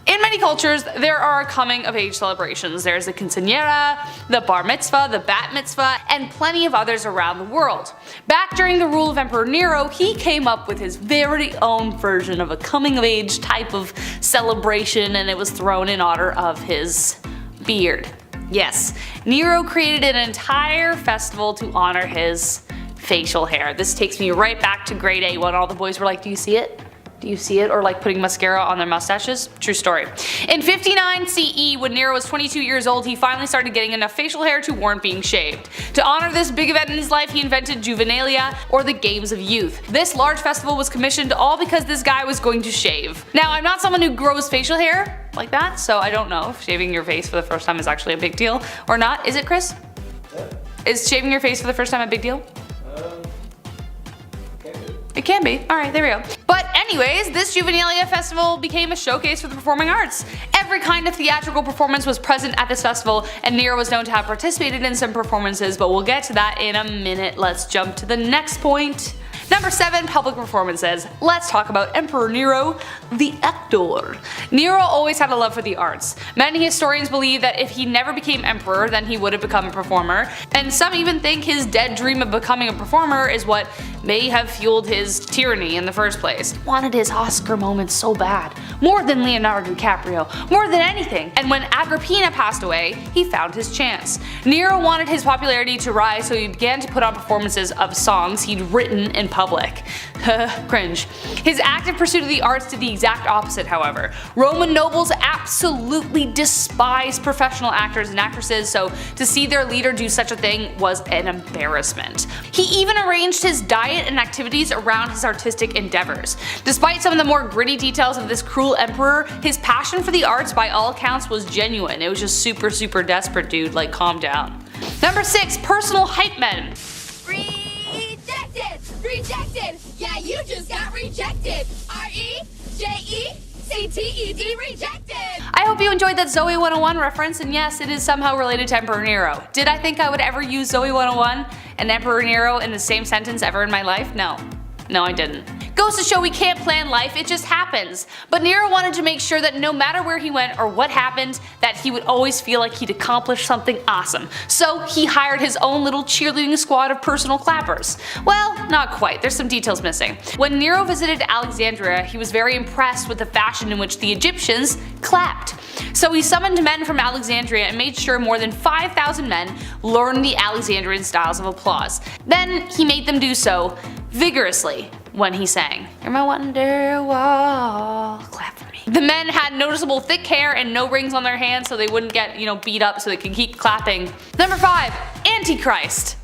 in many cultures, there are coming of age celebrations. There's the quinceañera, the bar mitzvah, the bat mitzvah, and plenty of others around the world. Back during the rule of Emperor Nero, he came up with his very own version of a coming of age type of celebration, and it was thrown in honor of his beard. Yes, Nero created an entire festival to honor his facial hair. This takes me right back to grade 8 when all the boys were like, do you see it? Do you see it? Or like putting mascara on their mustaches? True story. In 59 CE, when Nero was 22 years old, he finally started getting enough facial hair to warrant being shaved. To honor this big event in his life, he invented Juvenalia, or the Games of Youth. This large festival was commissioned all because this guy was going to shave. Now, I'm not someone who grows facial hair like that, so I don't know if shaving your face for the first time is actually a big deal or not. Is it, Chris? Is shaving your face for the first time a big deal? It can be. Alright, there we go. But anyways, this Juvenalia festival became a showcase for the performing arts. Every kind of theatrical performance was present at this festival, and Nero was known to have participated in some performances, but we'll get to that in a minute. Let's jump to the next point. Number 7, public performances. Let's talk about Emperor Nero, the actor. Nero always had a love for the arts. Many historians believe that if he never became emperor, then he would have become a performer, and some even think his dead dream of becoming a performer is what may have fueled his tyranny in the first place. Wanted his Oscar moment so bad. More than Leonardo DiCaprio. More than anything. And when Agrippina passed away, he found his chance. Nero wanted his popularity to rise, so he began to put on performances of songs he'd written in public. Cringe. His active pursuit of the arts did the exact opposite, however. Roman nobles absolutely despised professional actors and actresses, so to see their leader do such a thing was an embarrassment. He even arranged his diet and activities around his artistic endeavors. Despite some of the more gritty details of this cruel emperor, his passion for the arts by all accounts was genuine. It was just super desperate, dude, like calm down. Number 6, personal hype men. Rejected! Rejected! Yeah, you just got rejected! R-E-J-E-C-T-E-D, rejected! I hope you enjoyed that Zoe 101 reference, and yes, it is somehow related to Emperor Nero. Did I think I would ever use Zoe 101 and Emperor Nero in the same sentence ever in my life? No. No, I didn't. Goes to show we can't plan life, it just happens. But Nero wanted to make sure that no matter where he went or what happened, that he would always feel like he'd accomplished something awesome. So he hired his own little cheerleading squad of personal clappers. Well, not quite, there's some details missing. When Nero visited Alexandria, he was very impressed with the fashion in which the Egyptians clapped. So he summoned men from Alexandria and made sure more than 5,000 men learned the Alexandrian styles of applause. Then he made them do so vigorously when he sang, "You're my wonderwall, clap for me." The men had noticeable thick hair and no rings on their hands so they wouldn't get, beat up, so they could keep clapping. Number 5, Antichrist.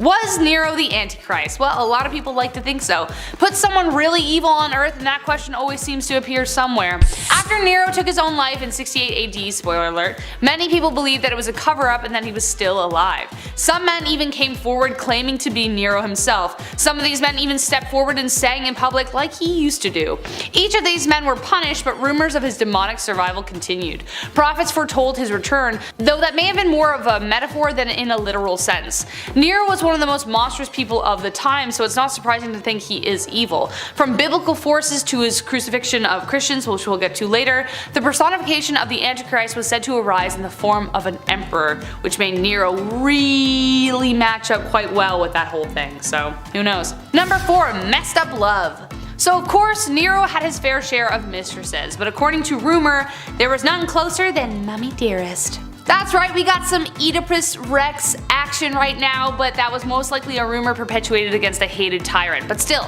Was Nero the Antichrist? Well, a lot of people like to think so. Put someone really evil on earth and that question always seems to appear somewhere. After Nero took his own life in 68 AD, spoiler alert, many people believed that it was a cover-up and that he was still alive. Some men even came forward claiming to be Nero himself. Some of these men even stepped forward and sang in public like he used to do. Each of these men were punished, but rumors of his demonic survival continued. Prophets foretold his return, though that may have been more of a metaphor than in a literal sense. Nero was one of the most monstrous people of the time, so it's not surprising to think he is evil. From biblical forces to his crucifixion of Christians, which we'll get to later, the personification of the Antichrist was said to arise in the form of an emperor, which made Nero really match up quite well with that whole thing, so who knows. Number 4, messed up love. So of course, Nero had his fair share of mistresses, but according to rumor, there was none closer than Mummy Dearest. That's right, we got some Oedipus Rex action right now, but that was most likely a rumor perpetuated against a hated tyrant, but still,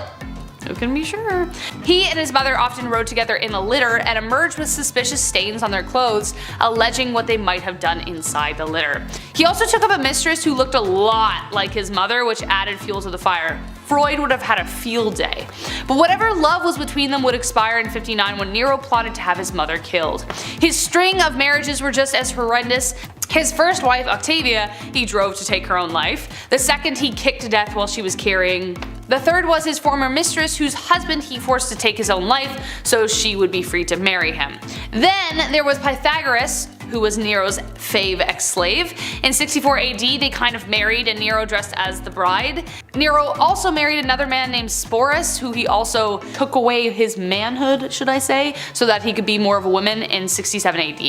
who can be sure? He and his mother often rode together in a litter and emerged with suspicious stains on their clothes, alleging what they might have done inside the litter. He also took up a mistress who looked a lot like his mother, which added fuel to the fire. Freud would have had a field day. But whatever love was between them would expire in 59 when Nero plotted to have his mother killed. His string of marriages were just as horrendous. His first wife, Octavia, he drove to take her own life. The second he kicked to death while she was carrying. The third was his former mistress, whose husband he forced to take his own life so she would be free to marry him. Then there was Pythagoras, who was Nero's fave ex-slave. In 64 AD they kind of married and Nero dressed as the bride. Nero also married another man named Sporus, who he also took away his manhood, should I say, so that he could be more of a woman in 67 AD.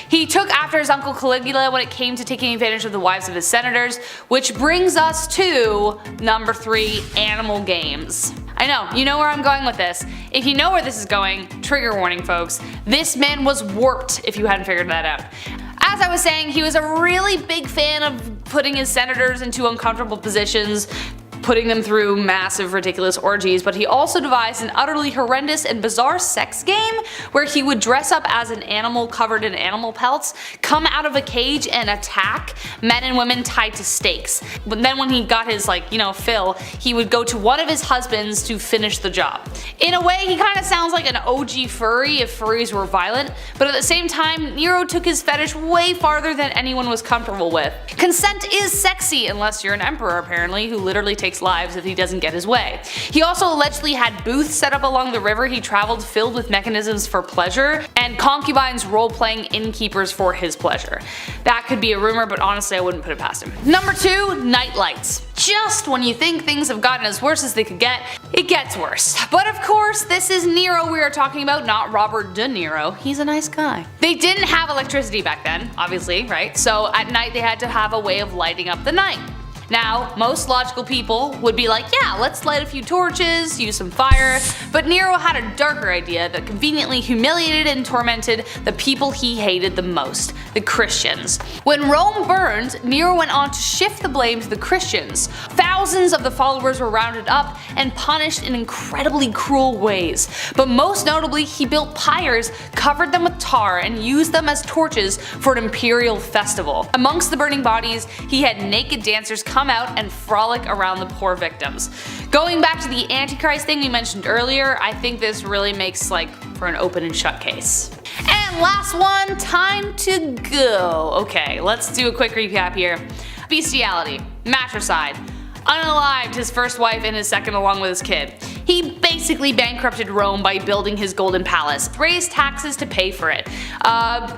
He took after his uncle Caligula when it came to taking advantage of the wives of his senators, which brings us to number 3, animal games. I know, you know where I'm going with this. If you know where this is going, trigger warning folks, this man was warped if you hadn't figured that out. As I was saying, he was a really big fan of putting his senators into uncomfortable positions, putting them through massive ridiculous orgies, but he also devised an utterly horrendous and bizarre sex game where he would dress up as an animal covered in animal pelts, come out of a cage and attack men and women tied to stakes. But then when he got his fill, he would go to one of his husbands to finish the job. In a way, he kinda sounds like an OG furry if furries were violent, but at the same time, Nero took his fetish way farther than anyone was comfortable with. Consent is sexy, unless you're an emperor apparently, who literally takes lives if he doesn't get his way. He also allegedly had booths set up along the river he traveled filled with mechanisms for pleasure, and concubines role-playing innkeepers for his pleasure. That could be a rumor, but honestly I wouldn't put it past him. Number 2, night lights. just when you think things have gotten as worse as they could get, it gets worse. But of course, this is Nero we are talking about, not Robert De Niro. He's a nice guy. They didn't have electricity back then, obviously, right? So at night they had to have a way of lighting up the night. Now, most logical people would be like, yeah, let's light a few torches, use some fire, but Nero had a darker idea that conveniently humiliated and tormented the people he hated the most, the Christians. When Rome burned, Nero went on to shift the blame to the Christians. Thousands of the followers were rounded up and punished in incredibly cruel ways, but most notably he built pyres, covered them with tar, and used them as torches for an imperial festival. Amongst the burning bodies, he had naked dancers come out and frolic around the poor victims. Going back to the Antichrist thing we mentioned earlier, I think this really makes for an open and shut case. And last one, time to go. Okay, let's do a quick recap here. Bestiality, matricide, unalived his first wife and his second along with his kid. He basically bankrupted Rome by building his golden palace, raised taxes to pay for it,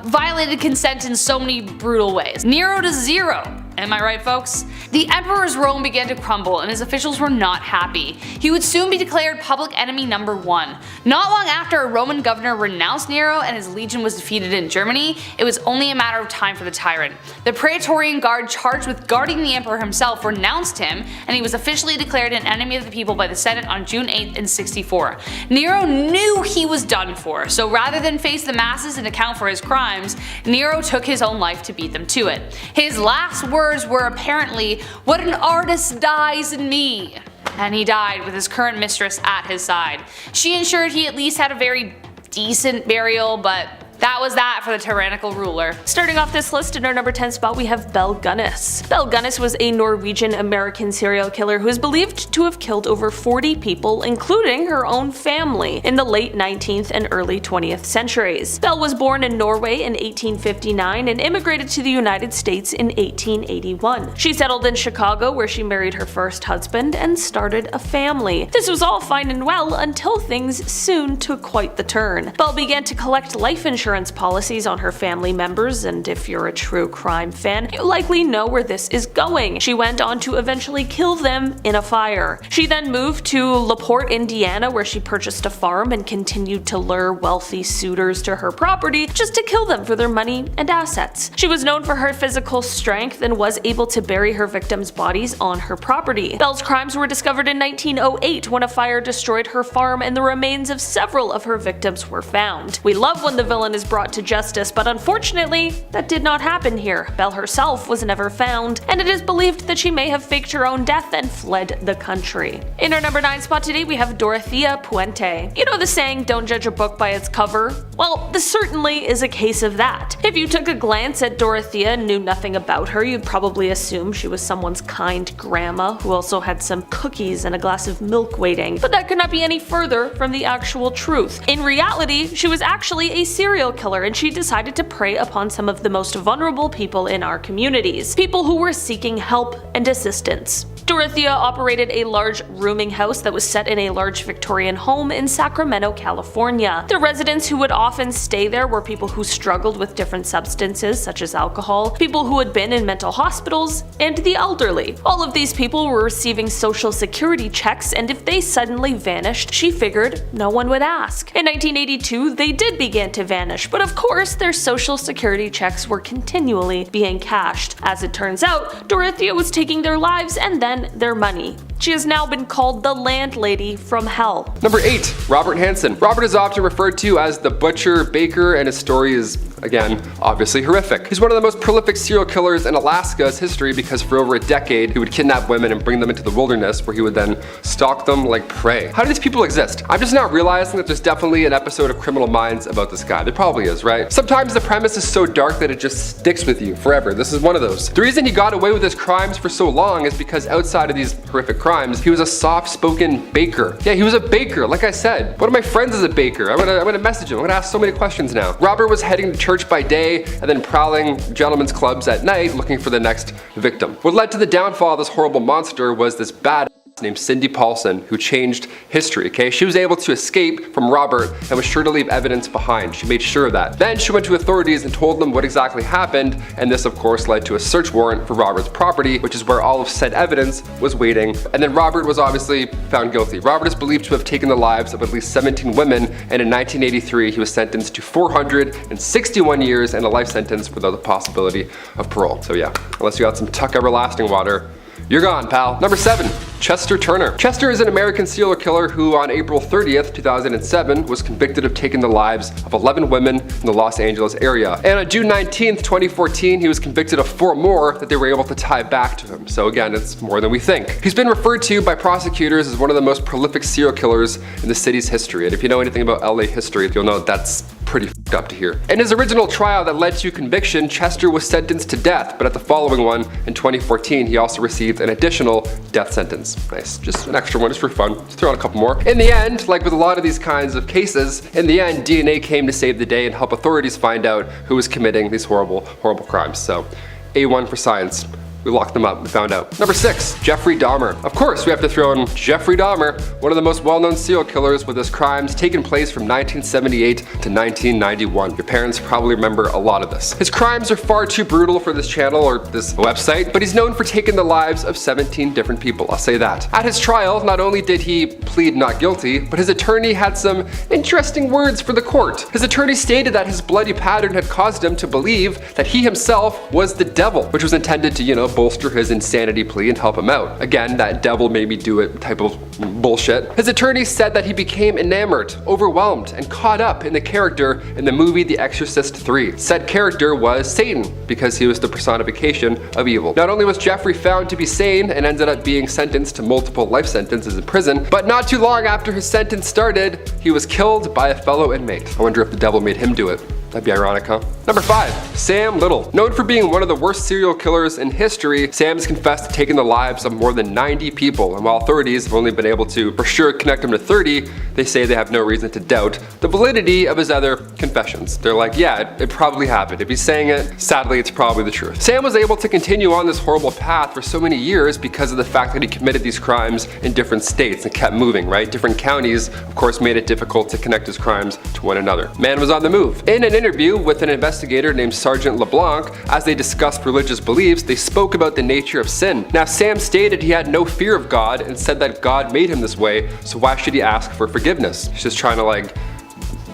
violated consent in so many brutal ways. Nero to zero. Am I right, folks? The emperor's Rome began to crumble and his officials were not happy. He would soon be declared public enemy number 1. Not long after a Roman governor renounced Nero and his legion was defeated in Germany, it was only a matter of time for the tyrant. The Praetorian Guard charged with guarding the emperor himself renounced him, and he was officially declared an enemy of the people by the Senate on June 8th in 64. Nero knew he was done for, so rather than face the masses and account for his crimes, Nero took his own life to beat them to it. His last words were apparently, "What an artist dies in me." And he died with his current mistress at his side. She ensured he at least had a very decent burial, but that was that for the tyrannical ruler. Starting off this list in our number 10 spot we have Belle Gunness. Belle Gunness was a Norwegian-American serial killer who is believed to have killed over 40 people, including her own family, in the late 19th and early 20th centuries. Belle was born in Norway in 1859 and immigrated to the United States in 1881. She settled in Chicago where she married her first husband and started a family. This was all fine and well until things soon took quite the turn. Belle began to collect life insurance policies on her family members, and if you're a true crime fan, you likely know where this is going. She went on to eventually kill them in a fire. She then moved to LaPorte, Indiana, where she purchased a farm and continued to lure wealthy suitors to her property just to kill them for their money and assets. She was known for her physical strength and was able to bury her victims' bodies on her property. Belle's crimes were discovered in 1908 when a fire destroyed her farm and the remains of several of her victims were found. We love when the villain is brought to justice, but unfortunately, that did not happen here. Belle herself was never found, and it is believed that she may have faked her own death and fled the country. In our number 9 spot today, we have Dorothea Puente. You know the saying, don't judge a book by its cover? Well, this certainly is a case of that. If you took a glance at Dorothea and knew nothing about her, you'd probably assume she was someone's kind grandma who also had some cookies and a glass of milk waiting, but that could not be any further from the actual truth. In reality, she was actually a serial killer, and she decided to prey upon some of the most vulnerable people in our communities, people who were seeking help and assistance. Dorothea operated a large rooming house that was set in a large Victorian home in Sacramento, California. The residents who would often stay there were people who struggled with different substances such as alcohol, people who had been in mental hospitals, and the elderly. All of these people were receiving social security checks, and if they suddenly vanished, she figured no one would ask. In 1982, they did begin to vanish, but of course their social security checks were continually being cashed. As it turns out, Dorothea was taking their lives and then their money. She has now been called the landlady from hell. Number 8, Robert Hansen. Robert is often referred to as the butcher, baker, and his story is, again, obviously horrific. He's one of the most prolific serial killers in Alaska's history because for over a decade, he would kidnap women and bring them into the wilderness where he would then stalk them like prey. How do these people exist? I'm just not realizing that there's definitely an episode of Criminal Minds about this guy. There probably is, right? Sometimes the premise is so dark that it just sticks with you forever. This is one of those. The reason he got away with his crimes for so long is because outside of these horrific crimes, he was a soft-spoken baker. Yeah, he was a baker, like I said. One of my friends is a baker. I'm gonna message him. I'm gonna ask so many questions now. Robert was heading to church by day and then prowling gentlemen's clubs at night looking for the next victim. What led to the downfall of this horrible monster was this bad named Cindy Paulson who changed history, okay? She was able to escape from Robert and was sure to leave evidence behind. She made sure of that. Then she went to authorities and told them what exactly happened, and this of course led to a search warrant for Robert's property, which is where all of said evidence was waiting. And then Robert was obviously found guilty. Robert is believed to have taken the lives of at least 17 women, and in 1983 he was sentenced to 461 years and a life sentence without the possibility of parole. So yeah, unless you got some Tuck Everlasting water, you're gone, pal. Number 7. Chester Turner. Chester is an American serial killer who on April 30th, 2007 was convicted of taking the lives of 11 women in the Los Angeles area. And on June 19th, 2014, he was convicted of 4 more that they were able to tie back to him. So again, it's more than we think. He's been referred to by prosecutors as one of the most prolific serial killers in the city's history. And if you know anything about LA history, you'll know that's pretty f***ed up to hear. In his original trial that led to conviction, Chester was sentenced to death, but at the following one, in 2014, he also received an additional death sentence. Nice, just an extra one, just for fun. Let's throw out a couple more. In the end, like with a lot of these kinds of cases, in the end, DNA came to save the day and help authorities find out who was committing these horrible, horrible crimes. So, A1 for science. We locked them up and found out. Number 6, Jeffrey Dahmer. Of course, we have to throw in Jeffrey Dahmer, one of the most well-known serial killers with his crimes taking place from 1978 to 1991. Your parents probably remember a lot of this. His crimes are far too brutal for this channel or this website, but he's known for taking the lives of 17 different people, I'll say that. At his trial, not only did he plead not guilty, but his attorney had some interesting words for the court. His attorney stated that his bloody pattern had caused him to believe that he himself was the devil, which was intended to, bolster his insanity plea and help him out. Again, that devil made me do it type of bullshit. His attorney said that he became enamored, overwhelmed, and caught up in the character in the movie The Exorcist 3. Said character was Satan because he was the personification of evil. Not only was Jeffrey found to be sane and ended up being sentenced to multiple life sentences in prison, but not too long after his sentence started, he was killed by a fellow inmate. I wonder if the devil made him do it. That'd be ironic, huh? Number 5, Sam Little. Known for being one of the worst serial killers in history, Sam has confessed to taking the lives of more than 90 people, and while authorities have only been able to for sure connect him to 30, they say they have no reason to doubt the validity of his other confessions. They're like, yeah, it probably happened. If he's saying it, sadly, it's probably the truth. Sam was able to continue on this horrible path for so many years because of the fact that he committed these crimes in different states and kept moving, right? Different counties, of course, made it difficult to connect his crimes to one another. Man was on the move. In an interview with an investigator named Sergeant LeBlanc, as they discussed religious beliefs, they spoke about the nature of sin. Now, Sam stated he had no fear of God and said that God made him this way, so why should he ask for forgiveness? He's just trying to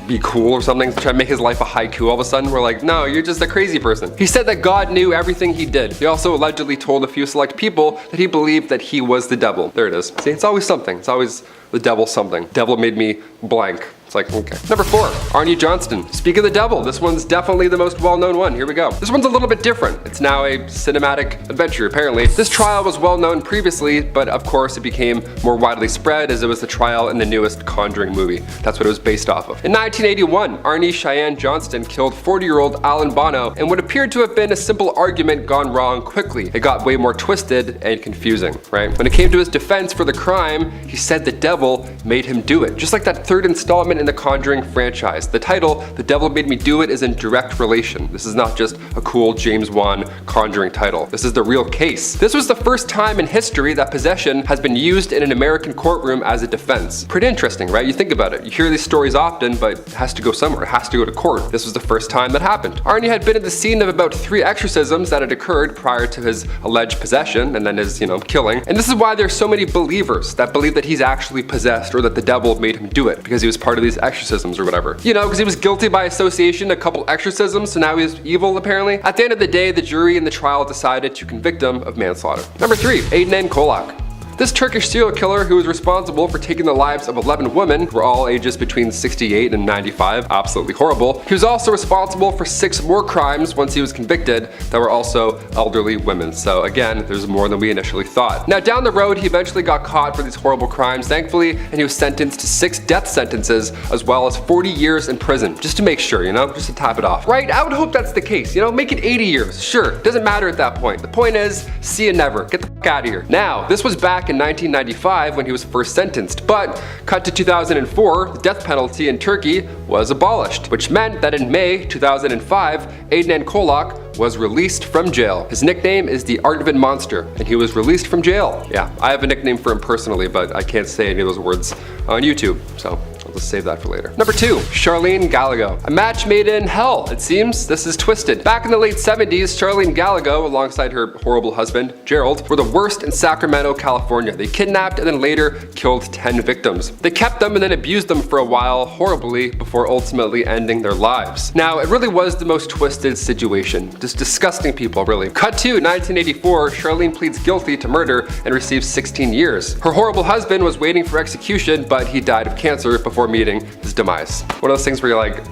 be cool or something, try to make his life a haiku. All of a sudden we're like, no, you're just a crazy person. He said that God knew everything he did. He also allegedly told a few select people that he believed that he was the devil. There it is. See, it's always something. It's always the devil something. Devil made me blank. It's like, okay. Number 4, Arnie Johnston. Speak of the devil, this one's definitely the most well-known one. Here we go. This one's a little bit different. It's now a cinematic adventure, apparently. This trial was well-known previously, but of course it became more widely spread as it was the trial in the newest Conjuring movie. That's what it was based off of. In 1981, Arnie Cheyenne Johnston killed 40-year-old Alan Bono in what appeared to have been a simple argument gone wrong quickly. It got way more twisted and confusing, right? When it came to his defense for the crime, he said the devil made him do it. Just like that third installment in the Conjuring franchise. The title, The Devil Made Me Do It, is in direct relation. This is not just a cool James Wan Conjuring title. This is the real case. This was the first time in history that possession has been used in an American courtroom as a defense. Pretty interesting, right? You think about it. You hear these stories often, but it has to go somewhere. It has to go to court. This was the first time that happened. Arnie had been at the scene of about 3 exorcisms that had occurred prior to his alleged possession and then his, killing. And this is why there's so many believers that believe that he's actually possessed or that the devil made him do it because he was part of these exorcisms or whatever. Because he was guilty by association, a couple exorcisms, so now he's evil apparently. At the end of the day, the jury in the trial decided to convict him of manslaughter. Number 3, Aiden Kok. This Turkish serial killer who was responsible for taking the lives of 11 women, who were all ages between 68 and 95, absolutely horrible. He was also responsible for 6 more crimes once he was convicted that were also elderly women. So again, there's more than we initially thought. Now down the road, he eventually got caught for these horrible crimes, thankfully, and he was sentenced to 6 death sentences as well as 40 years in prison, just to make sure, just to top it off. Right? I would hope that's the case, make it 80 years. Sure, doesn't matter at that point. The point is, see you never. Get the fuck out of here. Now, this was back back in 1995 when he was first sentenced, but cut to 2004, the death penalty in Turkey was abolished, which meant that in May 2005, Aiden Kok was released from jail. His nickname is the Artvin Monster, and he was released from jail. Yeah, I have a nickname for him personally, but I can't say any of those words on YouTube, so I'll just save that for later. Number 2, Charlene Gallego. A match made in hell, it seems. This is twisted. Back in the late 70s, Charlene Gallego, alongside her horrible husband, Gerald, were the worst in Sacramento, California. They kidnapped and then later killed 10 victims. They kept them and then abused them for a while, horribly, before ultimately ending their lives. Now, it really was the most twisted situation. Just disgusting people, really. Cut to 1984, Charlene pleads guilty to murder and receives 16 years. Her horrible husband was waiting for execution, but he died of cancer before meeting his demise. One of those things where you're like,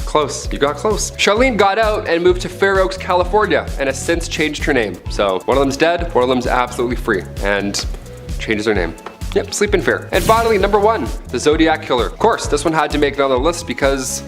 close. You got close. Charlene got out and moved to Fair Oaks, California, and has since changed her name. So one of them's dead, one of them's absolutely free, and changes her name. Yep, sleeping fair. And finally, number 1, the Zodiac Killer. Of course, this one had to make it on the list because,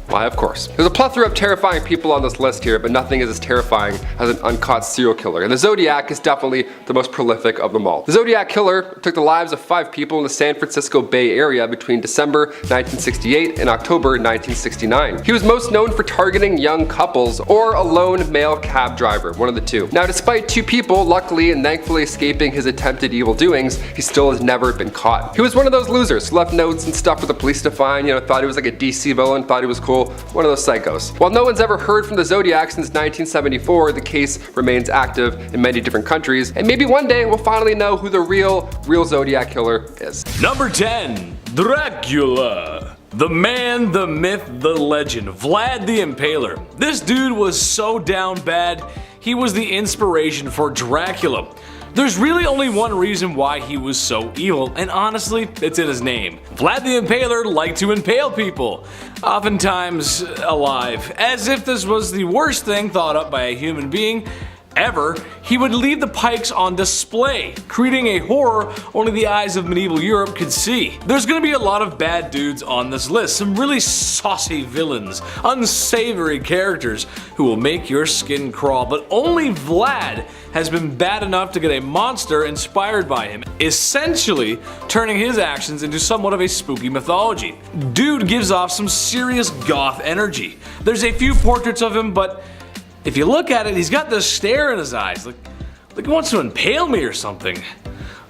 why, of course. There's a plethora of terrifying people on this list here, but nothing is as terrifying as an uncaught serial killer, and the Zodiac is definitely the most prolific of them all. The Zodiac Killer took the lives of 5 people in the San Francisco Bay Area between December 1968 and October 1969. He was most known for targeting young couples or a lone male cab driver, one of the two. Now, despite 2 people luckily and thankfully escaping his attempted evil doings, he still has never been caught. He was one of those losers who left notes and stuff for the police to find, thought he was like a DC villain, thought he was cool. One of those psychos. While no one's ever heard from the Zodiac since 1974, the case remains active in many different countries, and maybe one day we'll finally know who the real Zodiac Killer is. Number 10, Dracula. The man, the myth, the legend, Vlad the Impaler. This dude was so down bad, he was the inspiration for Dracula. There's really only one reason why he was so evil, and honestly, it's in his name. Vlad the Impaler liked to impale people, oftentimes alive. As if this was the worst thing thought up by a human being ever, he would leave the pikes on display, creating a horror only the eyes of medieval Europe could see. There's gonna be a lot of bad dudes on this list, some really saucy villains, unsavory characters who will make your skin crawl, but only Vlad has been bad enough to get a monster inspired by him, essentially turning his actions into somewhat of a spooky mythology. Dude gives off some serious goth energy. There's a few portraits of him, but if you look at it, he's got this stare in his eyes, like he wants to impale me or something.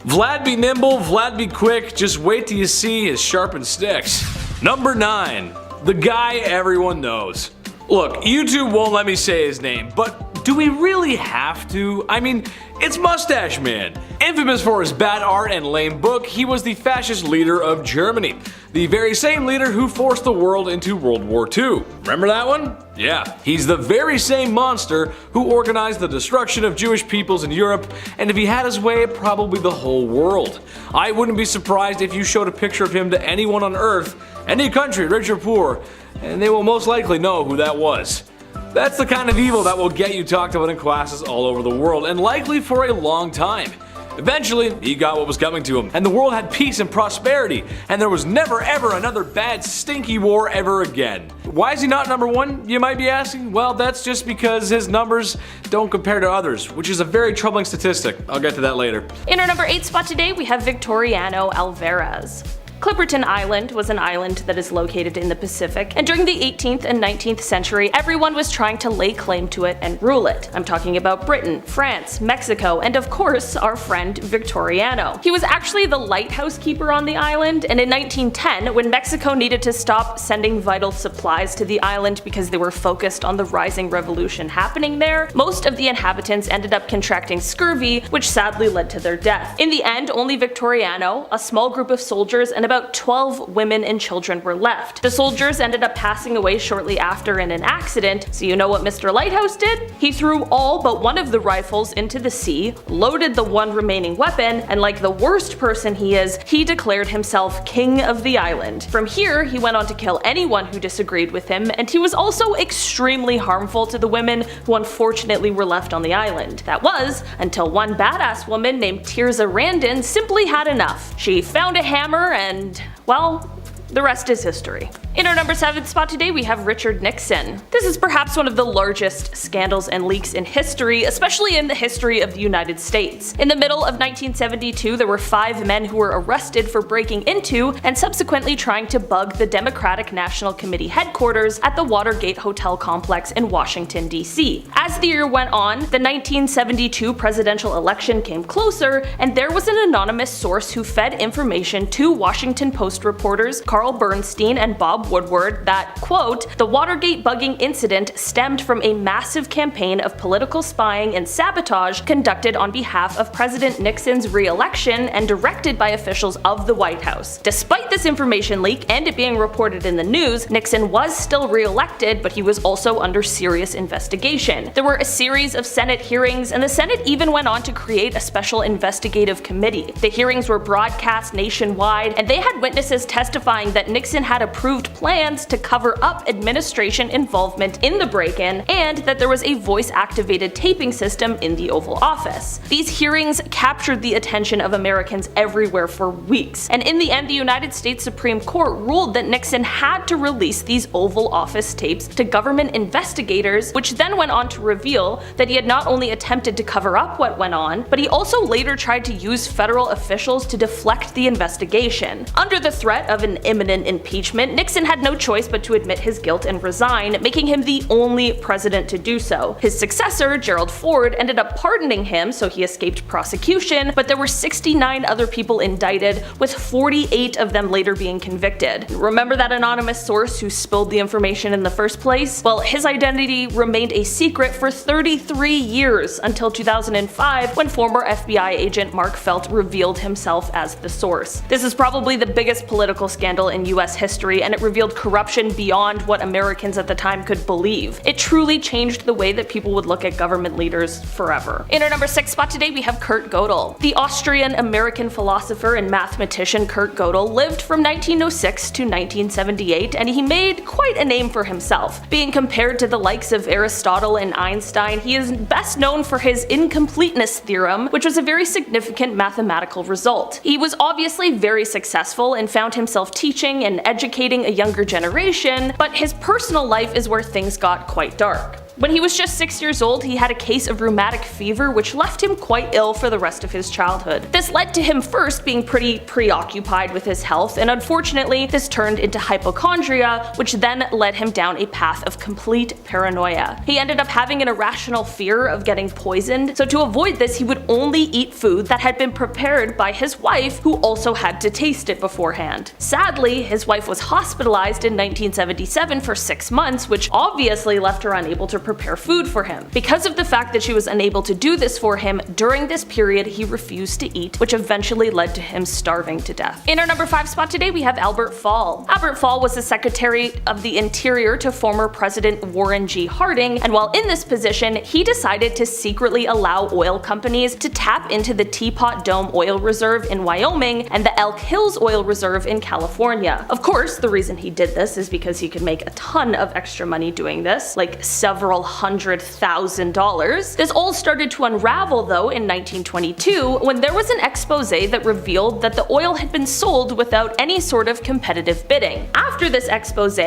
Vlad be nimble, Vlad be quick, just wait till you see his sharpened sticks. Number 9, the guy everyone knows. Look, YouTube won't let me say his name, but do we really have to? I mean, it's Mustache Man. Infamous for his bad art and lame book, he was the fascist leader of Germany. The very same leader who forced the world into World War II. Remember that one? Yeah, he's the very same monster who organized the destruction of Jewish peoples in Europe, and if he had his way, probably the whole world. I wouldn't be surprised if you showed a picture of him to anyone on Earth, any country, rich or poor, and they will most likely know who that was. That's the kind of evil that will get you talked about in classes all over the world, and likely for a long time. Eventually, he got what was coming to him, and the world had peace and prosperity, and there was never ever another bad stinky war ever again. Why is he not number 1, you might be asking? Well, that's just because his numbers don't compare to others, which is a very troubling statistic. I'll get to that later. In our number 8 spot today, we have Victoriano Alvarez. Clipperton Island was an island that is located in the Pacific, and during the 18th and 19th century, everyone was trying to lay claim to it and rule it. I'm talking about Britain, France, Mexico, and of course, our friend Victoriano. He was actually the lighthouse keeper on the island, and in 1910, when Mexico needed to stop sending vital supplies to the island because they were focused on the rising revolution happening there, most of the inhabitants ended up contracting scurvy, which sadly led to their death. In the end, only Victoriano, a small group of soldiers, and about 12 women and children were left. The soldiers ended up passing away shortly after in an accident, so you know what Mr. Lighthouse did? He threw all but one of the rifles into the sea, loaded the one remaining weapon, and like the worst person he is, he declared himself king of the island. From here, he went on to kill anyone who disagreed with him, and he was also extremely harmful to the women who unfortunately were left on the island. That was until one badass woman named Tirza Randon simply had enough. She found a hammer and, well, the rest is history. In our number 7 spot today, we have Richard Nixon. This is perhaps one of the largest scandals and leaks in history, especially in the history of the United States. In the middle of 1972, there were 5 men who were arrested for breaking into and subsequently trying to bug the Democratic National Committee headquarters at the Watergate Hotel complex in Washington, D.C. As the year went on, the 1972 presidential election came closer, and there was an anonymous source who fed information to Washington Post reporters Carl Bernstein and Bob Woodward that, quote, the Watergate bugging incident stemmed from a massive campaign of political spying and sabotage conducted on behalf of President Nixon's re-election and directed by officials of the White House. Despite this information leak and it being reported in the news, Nixon was still re-elected, but he was also under serious investigation. There were a series of Senate hearings, and the Senate even went on to create a special investigative committee. The hearings were broadcast nationwide, and they had witnesses testifying that Nixon had approved plans to cover up administration involvement in the break-in, and that there was a voice-activated taping system in the Oval Office. These hearings captured the attention of Americans everywhere for weeks, and in the end the United States Supreme Court ruled that Nixon had to release these Oval Office tapes to government investigators, which then went on to reveal that he had not only attempted to cover up what went on, but he also later tried to use federal officials to deflect the investigation. Under the threat of an imminent impeachment, Nixon had no choice but to admit his guilt and resign, making him the only president to do so. His successor, Gerald Ford, ended up pardoning him, so he escaped prosecution, but there were 69 other people indicted, with 48 of them later being convicted. Remember that anonymous source who spilled the information in the first place? Well, his identity remained a secret for 33 years until 2005, when former FBI agent Mark Felt revealed himself as the source. This is probably the biggest political scandal in US history, and it revealed corruption beyond what Americans at the time could believe. It truly changed the way that people would look at government leaders forever. In our number 6 spot today, we have Kurt Gödel. The Austrian-American philosopher and mathematician Kurt Gödel lived from 1906 to 1978, and he made quite a name for himself. Being compared to the likes of Aristotle and Einstein, he is best known for his incompleteness theorem, which was a very significant mathematical result. He was obviously very successful and found himself teaching and educating a younger generation, but his personal life is where things got quite dark. When he was just 6 years old, he had a case of rheumatic fever which left him quite ill for the rest of his childhood. This led to him first being pretty preoccupied with his health, and unfortunately this turned into hypochondria, which then led him down a path of complete paranoia. He ended up having an irrational fear of getting poisoned, so to avoid this he would only eat food that had been prepared by his wife, who also had to taste it beforehand. Sadly, his wife was hospitalized in 1977 for 6 months, which obviously left her unable to prepare food for him. Because of the fact that she was unable to do this for him, during this period he refused to eat, which eventually led to him starving to death. In our number 5 spot today, we have Albert Fall. Albert Fall was the Secretary of the Interior to former President Warren G. Harding, and while in this position, he decided to secretly allow oil companies to tap into the Teapot Dome oil reserve in Wyoming and the Elk Hills oil reserve in California. Of course, the reason he did this is because he could make a ton of extra money doing this, like several $100,000. This all started to unravel though in 1922, when there was an expose that revealed that the oil had been sold without any sort of competitive bidding. After this expose,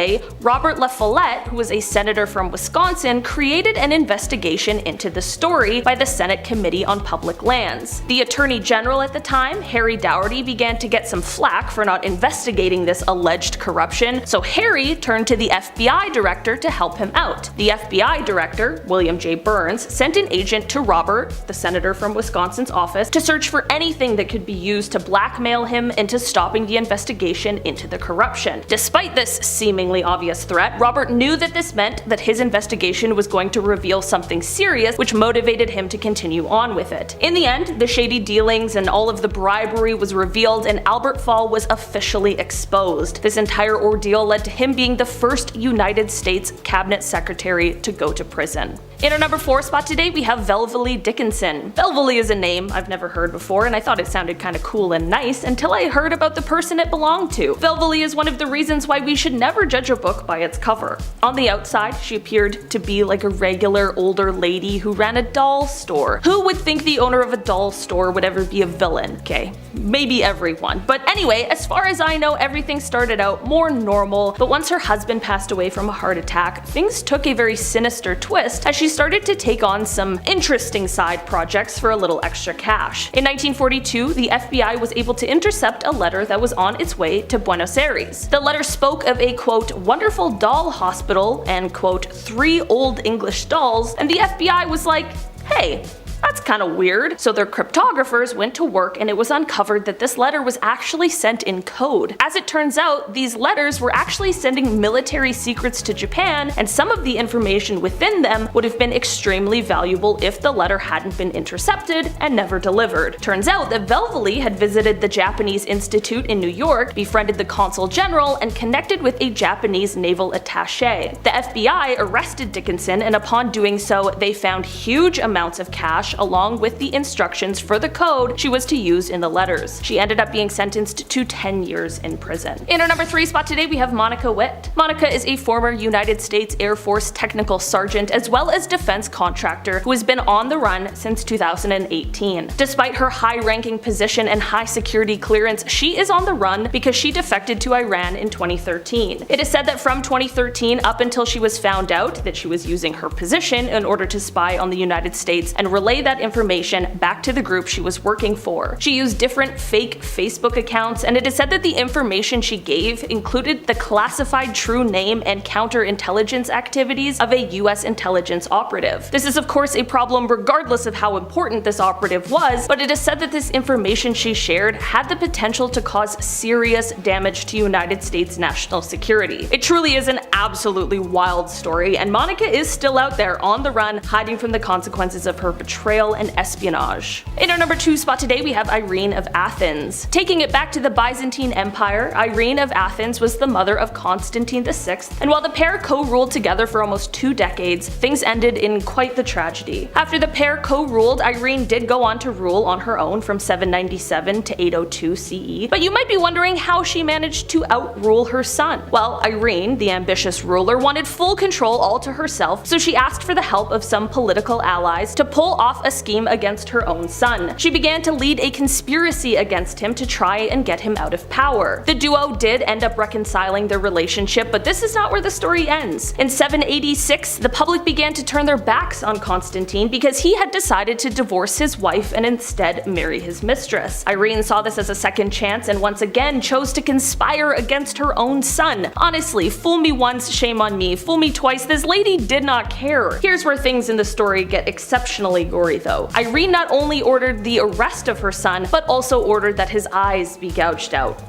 Robert La Follette, who was a senator from Wisconsin, created an investigation into the story by the Senate Committee on Public Lands. The Attorney General at the time, Harry Dougherty, began to get some flack for not investigating this alleged corruption, so Harry turned to the FBI director to help him out. The FBI director, William J. Burns, sent an agent to Robert, the senator from Wisconsin's office, to search for anything that could be used to blackmail him into stopping the investigation into the corruption. Despite this seemingly obvious threat, Robert knew that this meant that his investigation was going to reveal something serious, which motivated him to continue on with it. In the end, the shady dealings and all of the bribery was revealed, and Albert Fall was officially exposed. This entire ordeal led to him being the first United States cabinet secretary to go go to prison. In our number 4 spot today, we have Velvalee Dickinson. Velvalee is a name I've never heard before, and I thought it sounded kind of cool and nice until I heard about the person it belonged to. Velvalee is one of the reasons why we should never judge a book by its cover. On the outside, she appeared to be like a regular older lady who ran a doll store. Who would think the owner of a doll store would ever be a villain? Okay, maybe everyone. But anyway, as far as I know, everything started out more normal, but once her husband passed away from a heart attack, things took a very sinister twist as she started to take on some interesting side projects for a little extra cash. In 1942, the FBI was able to intercept a letter that was on its way to Buenos Aires. The letter spoke of a quote, wonderful doll hospital and quote, 3 old English dolls, and the FBI was like, hey, that's kind of weird. So their cryptographers went to work and it was uncovered that this letter was actually sent in code. As it turns out, these letters were actually sending military secrets to Japan, and some of the information within them would have been extremely valuable if the letter hadn't been intercepted and never delivered. Turns out that Velvalee had visited the Japanese Institute in New York, befriended the consul general, and connected with a Japanese naval attaché. The FBI arrested Dickinson, and upon doing so, they found huge amounts of cash along with the instructions for the code she was to use in the letters. She ended up being sentenced to 10 years in prison. In our number 3 spot today, we have Monica Witt. Monica is a former United States Air Force technical sergeant as well as defense contractor who has been on the run since 2018. Despite her high-ranking position and high security clearance, she is on the run because she defected to Iran in 2013. It is said that from 2013 up until she was found out that she was using her position in order to spy on the United States and relay that information back to the group she was working for. She used different fake Facebook accounts, and it is said that the information she gave included the classified true name and counterintelligence activities of a US intelligence operative. This is of course a problem regardless of how important this operative was, but it is said that this information she shared had the potential to cause serious damage to United States national security. It truly is an absolutely wild story, and Monica is still out there on the run, hiding from the consequences of her betrayal and espionage. In our number 2 spot today, we have Irene of Athens. Taking it back to the Byzantine Empire, Irene of Athens was the mother of Constantine VI, and while the pair co-ruled together for almost 2 decades, things ended in quite the tragedy. After the pair co-ruled, Irene did go on to rule on her own from 797 to 802 CE, but you might be wondering how she managed to outrule her son. Well, Irene, the ambitious ruler, wanted full control all to herself, so she asked for the help of some political allies to pull off a scheme against her own son. She began to lead a conspiracy against him to try and get him out of power. The duo did end up reconciling their relationship, but this is not where the story ends. In 786, the public began to turn their backs on Constantine because he had decided to divorce his wife and instead marry his mistress. Irene saw this as a second chance and once again chose to conspire against her own son. Honestly, fool me once, shame on me. Fool me twice, this lady did not care. Here's where things in the story get exceptionally gory though. Irene not only ordered the arrest of her son, but also ordered that his eyes be gouged out.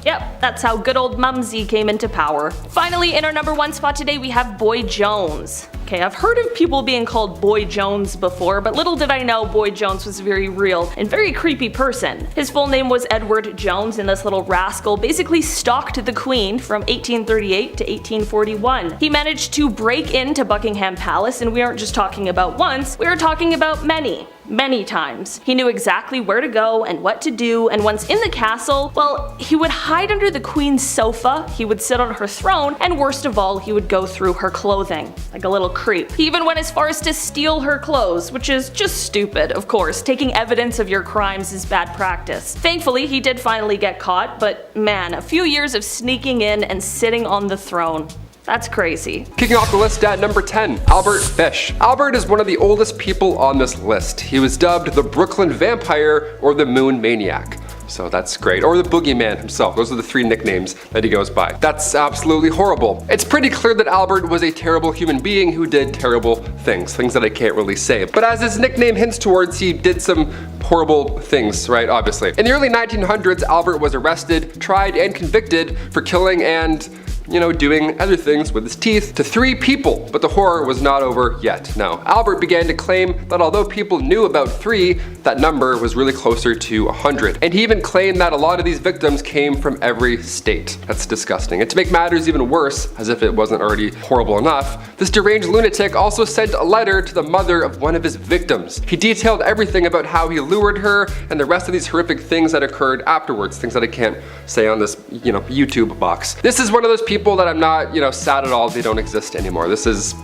Yep, that's how good old Mumsy came into power. Finally, in our number 1 spot today, we have Boy Jones. Okay, I've heard of people being called Boy Jones before, but little did I know Boy Jones was a very real and very creepy person. His full name was Edward Jones, and this little rascal basically stalked the Queen from 1838 to 1841. He managed to break into Buckingham Palace, and we aren't just talking about once, we are talking about many times. He knew exactly where to go and what to do, and once in the castle, well, he would hide under the Queen's sofa, he would sit on her throne, and worst of all, he would go through her clothing, like a little creep. He even went as far as to steal her clothes, which is just stupid, of course. Taking evidence of your crimes is bad practice. Thankfully, he did finally get caught, but man, a few years of sneaking in and sitting on the throne. That's crazy. Kicking off the list at number 10, Albert Fish. Albert is one of the oldest people on this list. He was dubbed the Brooklyn Vampire or the Moon Maniac. So that's great. Or the Boogeyman himself. Those are the 3 nicknames that he goes by. That's absolutely horrible. It's pretty clear that Albert was a terrible human being who did terrible things that I can't really say. But as his nickname hints towards, he did some horrible things, right? Obviously. In the early 1900s, Albert was arrested, tried, and convicted for killing and doing other things with his teeth, to 3 people. But the horror was not over yet. No, Albert began to claim that although people knew about 3, that number was really closer to 100. And he even claimed that a lot of these victims came from every state. That's disgusting. And to make matters even worse, as if it wasn't already horrible enough, this deranged lunatic also sent a letter to the mother of one of his victims. He detailed everything about how he lured her and the rest of these horrific things that occurred afterwards, things that I can't say on this, YouTube box. This is one of those people that I'm not, sad at all they don't exist anymore. This is,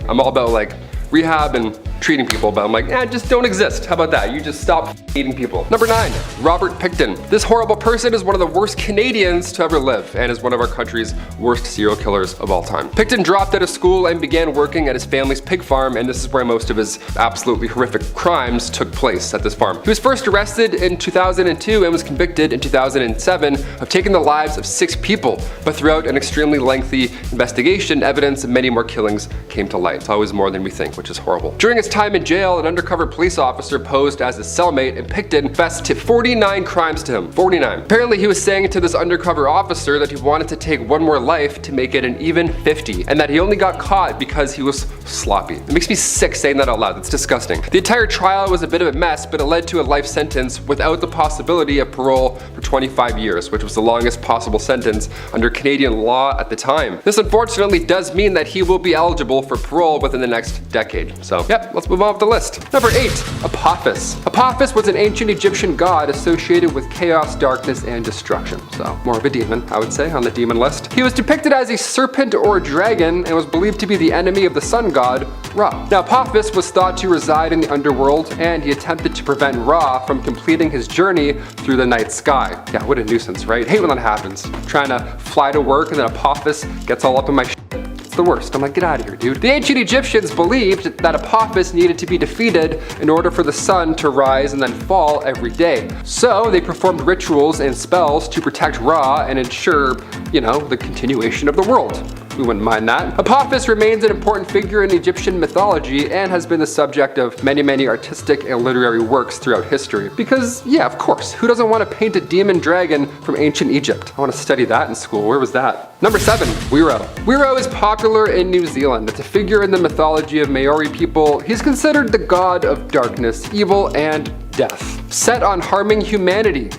I'm all about like rehab and treating people, but I'm like, just don't exist. How about that? You just stop eating people. Number 9, Robert Picton. This horrible person is one of the worst Canadians to ever live and is one of our country's worst serial killers of all time. Picton dropped out of school and began working at his family's pig farm, and this is where most of his absolutely horrific crimes took place, at this farm. He was first arrested in 2002 and was convicted in 2007 of taking the lives of 6 people, but throughout an extremely lengthy investigation, evidence of many more killings came to light. It's always more than we think, which is horrible. During his time in jail, an undercover police officer posed as his cellmate, and Picton confessed to 49 crimes to him. 49. Apparently he was saying to this undercover officer that he wanted to take one more life to make it an even 50, and that he only got caught because he was sloppy. It makes me sick saying that out loud. That's disgusting. The entire trial was a bit of a mess, but it led to a life sentence without the possibility of parole for 25 years, which was the longest possible sentence under Canadian law at the time. This unfortunately does mean that he will be eligible for parole within the next decade. So, yep, let's move on with the list. Number 8, Apophis. Apophis was an ancient Egyptian god associated with chaos, darkness, and destruction. So, more of a demon, I would say, on the demon list. He was depicted as a serpent or a dragon and was believed to be the enemy of the sun god, Ra. Now, Apophis was thought to reside in the underworld, and he attempted to prevent Ra from completing his journey through the night sky. Yeah, what a nuisance, right? Hate when that happens. Trying to fly to work and then Apophis gets all up in my shit. The worst. I'm like, get out of here, dude. The ancient Egyptians believed that Apophis needed to be defeated in order for the sun to rise and then fall every day. So they performed rituals and spells to protect Ra and ensure, the continuation of the world. We wouldn't mind that. Apophis remains an important figure in Egyptian mythology and has been the subject of many artistic and literary works throughout history. Because, yeah, of course, who doesn't want to paint a demon dragon from ancient Egypt? I want to study that in school. Where was that? Number 7, Wiro. Wiro is popular in New Zealand. It's a figure in the mythology of Maori people. He's considered the god of darkness, evil, and death, set on harming humanity.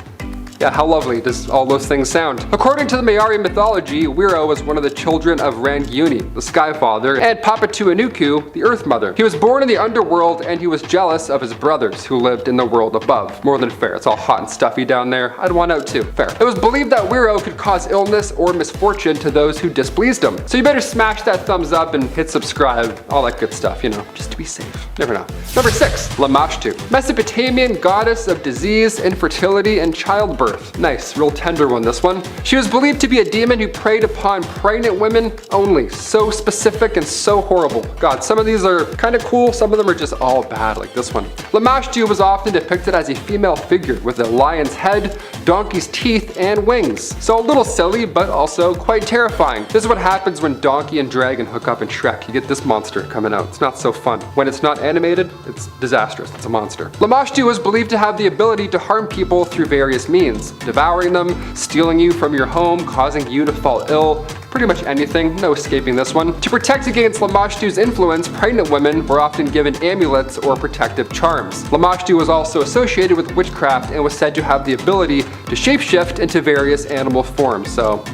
Yeah, how lovely does all those things sound? According to the Maori mythology, Wiro was one of the children of Rangiuni, the Sky Father, and Papatuanuku, the Earth Mother. He was born in the underworld and he was jealous of his brothers who lived in the world above. More than fair, it's all hot and stuffy down there. I'd want out too. Fair. It was believed that Wiro could cause illness or misfortune to those who displeased him. So you better smash that thumbs up and hit subscribe, all that good stuff, just to be safe. Never know. Number 6, Lamashtu. Mesopotamian goddess of disease, infertility, and childbirth. Nice, real tender one, this one. She was believed to be a demon who preyed upon pregnant women only. So specific and so horrible. God, some of these are kind of cool, some of them are just all bad, like this one. Lamashtu was often depicted as a female figure with a lion's head, donkey's teeth, and wings. So a little silly, but also quite terrifying. This is what happens when Donkey and Dragon hook up in Shrek. You get this monster coming out. It's not so fun. When it's not animated, it's disastrous. It's a monster. Lamashtu was believed to have the ability to harm people through various means. Devouring them, stealing you from your home, causing you to fall ill, pretty much anything, no escaping this one. To protect against Lamashtu's influence, pregnant women were often given amulets or protective charms. Lamashtu was also associated with witchcraft and was said to have the ability to shapeshift into various animal forms, so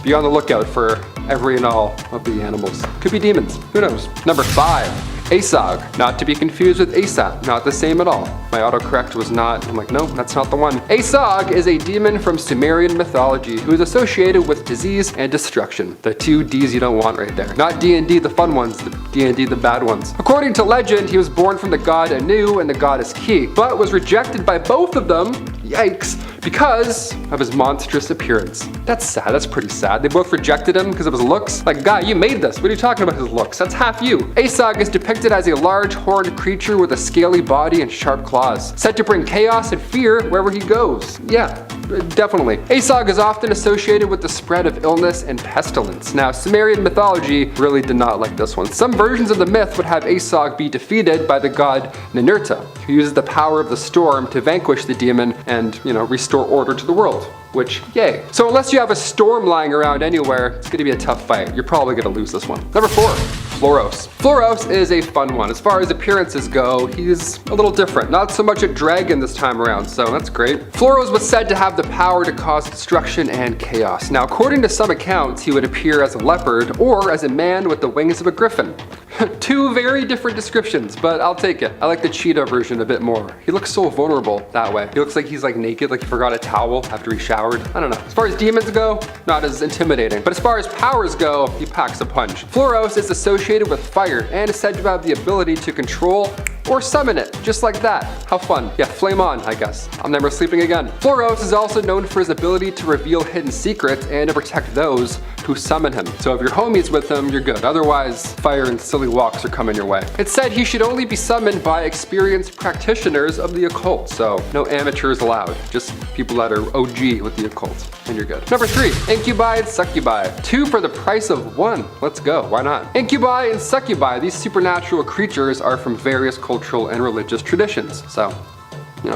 be on the lookout for every and all of the animals. Could be demons, who knows. Number 5. Asog, not to be confused with Asap, not the same at all. My autocorrect was not, I'm like, no, that's not the one. Asog is a demon from Sumerian mythology who is associated with disease and destruction. The 2 D's you don't want right there. Not D&D the fun ones, the D&D the bad ones. According to legend, he was born from the god Anu and the goddess Ki, but was rejected by both of them, yikes, because of his monstrous appearance. That's sad, that's pretty sad. They both rejected him because of his looks. Like, guy, you made this. What are you talking about his looks? That's half you. Asog is depicted as a large horned creature with a scaly body and sharp claws, said to bring chaos and fear wherever he goes. Yeah, Definitely. Asog is often associated with the spread of illness and pestilence. Now, Sumerian mythology really did not like this one. Some versions of the myth would have Asog be defeated by the god Ninurta, who uses the power of the storm to vanquish the demon and, restore order to the world. Which, yay. So unless you have a storm lying around anywhere, it's gonna be a tough fight. You're probably gonna lose this one. Number 4, Floros. Floros is a fun one. As far as appearances go, he's a little different. Not so much a dragon this time around, so that's great. Floros was said to have the power to cause destruction and chaos. Now, according to some accounts, he would appear as a leopard or as a man with the wings of a griffin. Two very different descriptions, but I'll take it. I like the cheetah version a bit more. He looks so vulnerable that way. He looks like he's like naked, like he forgot a towel after he showered. I don't know. As far as demons go, not as intimidating. But as far as powers go, he packs a punch. Floros is associated with fire and is said to have the ability to control or summon it, just like that. How fun. Yeah, flame on, I guess. I'm never sleeping again. Floros is also known for his ability to reveal hidden secrets and to protect those who summon him. So if your homie's with him, you're good. Otherwise, fire and silly walks are coming your way. It's said he should only be summoned by experienced practitioners of the occult. So no amateurs allowed, just people that are OG with the occult, and you're good. Number 3, Incubi and Succubi. 2 for the price of 1. Let's go, why not? Incubi and Succubi, these supernatural creatures are from various cultural and religious traditions. So,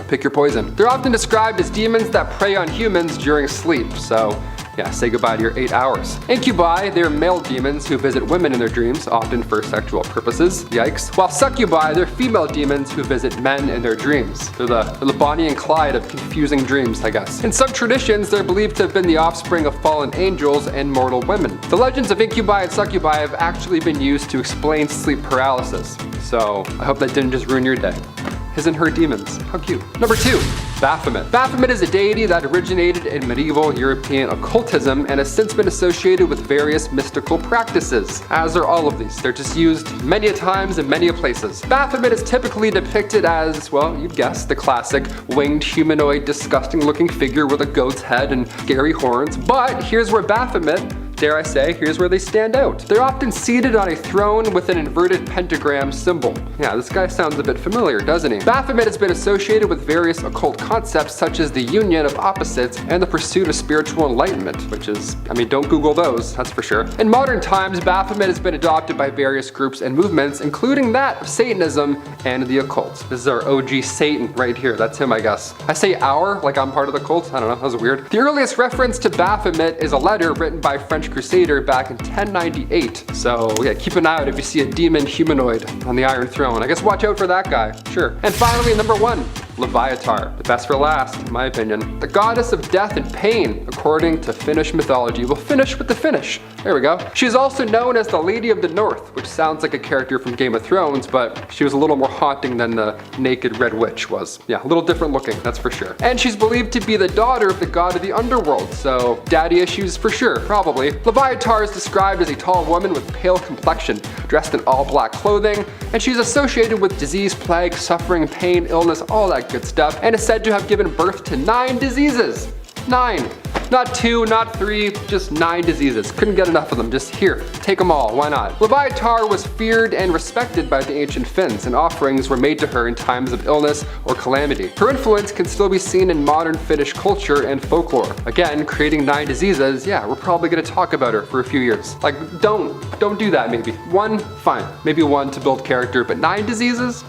pick your poison. They're often described as demons that prey on humans during sleep. So, yeah, say goodbye to your 8 hours. Incubi, they're male demons who visit women in their dreams, often for sexual purposes. Yikes. While succubi, they're female demons who visit men in their dreams. They're the Bonnie and Clyde of confusing dreams, I guess. In some traditions, they're believed to have been the offspring of fallen angels and mortal women. The legends of incubi and succubi have actually been used to explain sleep paralysis. So, I hope that didn't just ruin your day. His and her demons. How cute. Number 2, Baphomet. Baphomet is a deity that originated in medieval European occultism and has since been associated with various mystical practices, as are all of these. They're just used many a times in many a places. Baphomet is typically depicted as, well, you'd guess, the classic winged humanoid disgusting looking figure with a goat's head and scary horns. But here's where Baphomet, dare I say, here's where they stand out. They're often seated on a throne with an inverted pentagram symbol. Yeah, this guy sounds a bit familiar, doesn't he? Baphomet has been associated with various occult concepts such as the union of opposites and the pursuit of spiritual enlightenment, which is, don't Google those, that's for sure. In modern times, Baphomet has been adopted by various groups and movements, including that of Satanism and the occult. This is our OG Satan right here, that's him, I guess. I say our, like I'm part of the cult, I don't know, that was weird. The earliest reference to Baphomet is a letter written by French Crusader back in 1098. So yeah, keep an eye out if you see a demon humanoid on the Iron Throne. I guess watch out for that guy, sure. And finally, number 1, Leviatar, the best for last, in my opinion. The goddess of death and pain, according to Finnish mythology. We'll finish with the Finnish. There we go. She is also known as the Lady of the North, which sounds like a character from Game of Thrones, but she was a little more haunting than the naked Red Witch was. Yeah, a little different looking, that's for sure. And she's believed to be the daughter of the god of the underworld, so daddy issues for sure, probably. Leviatar is described as a tall woman with pale complexion, dressed in all black clothing, and she's associated with disease, plague, suffering, pain, illness, all that good stuff, and is said to have given birth to 9 diseases. 9. Not 2, not 3, just 9 diseases. Couldn't get enough of them, just here, take them all, why not? Leviatar was feared and respected by the ancient Finns, and offerings were made to her in times of illness or calamity. Her influence can still be seen in modern Finnish culture and folklore. Again, creating 9 diseases, yeah, we're probably gonna talk about her for a few years. Like, don't do that maybe. 1, fine. Maybe 1 to build character, but 9 diseases?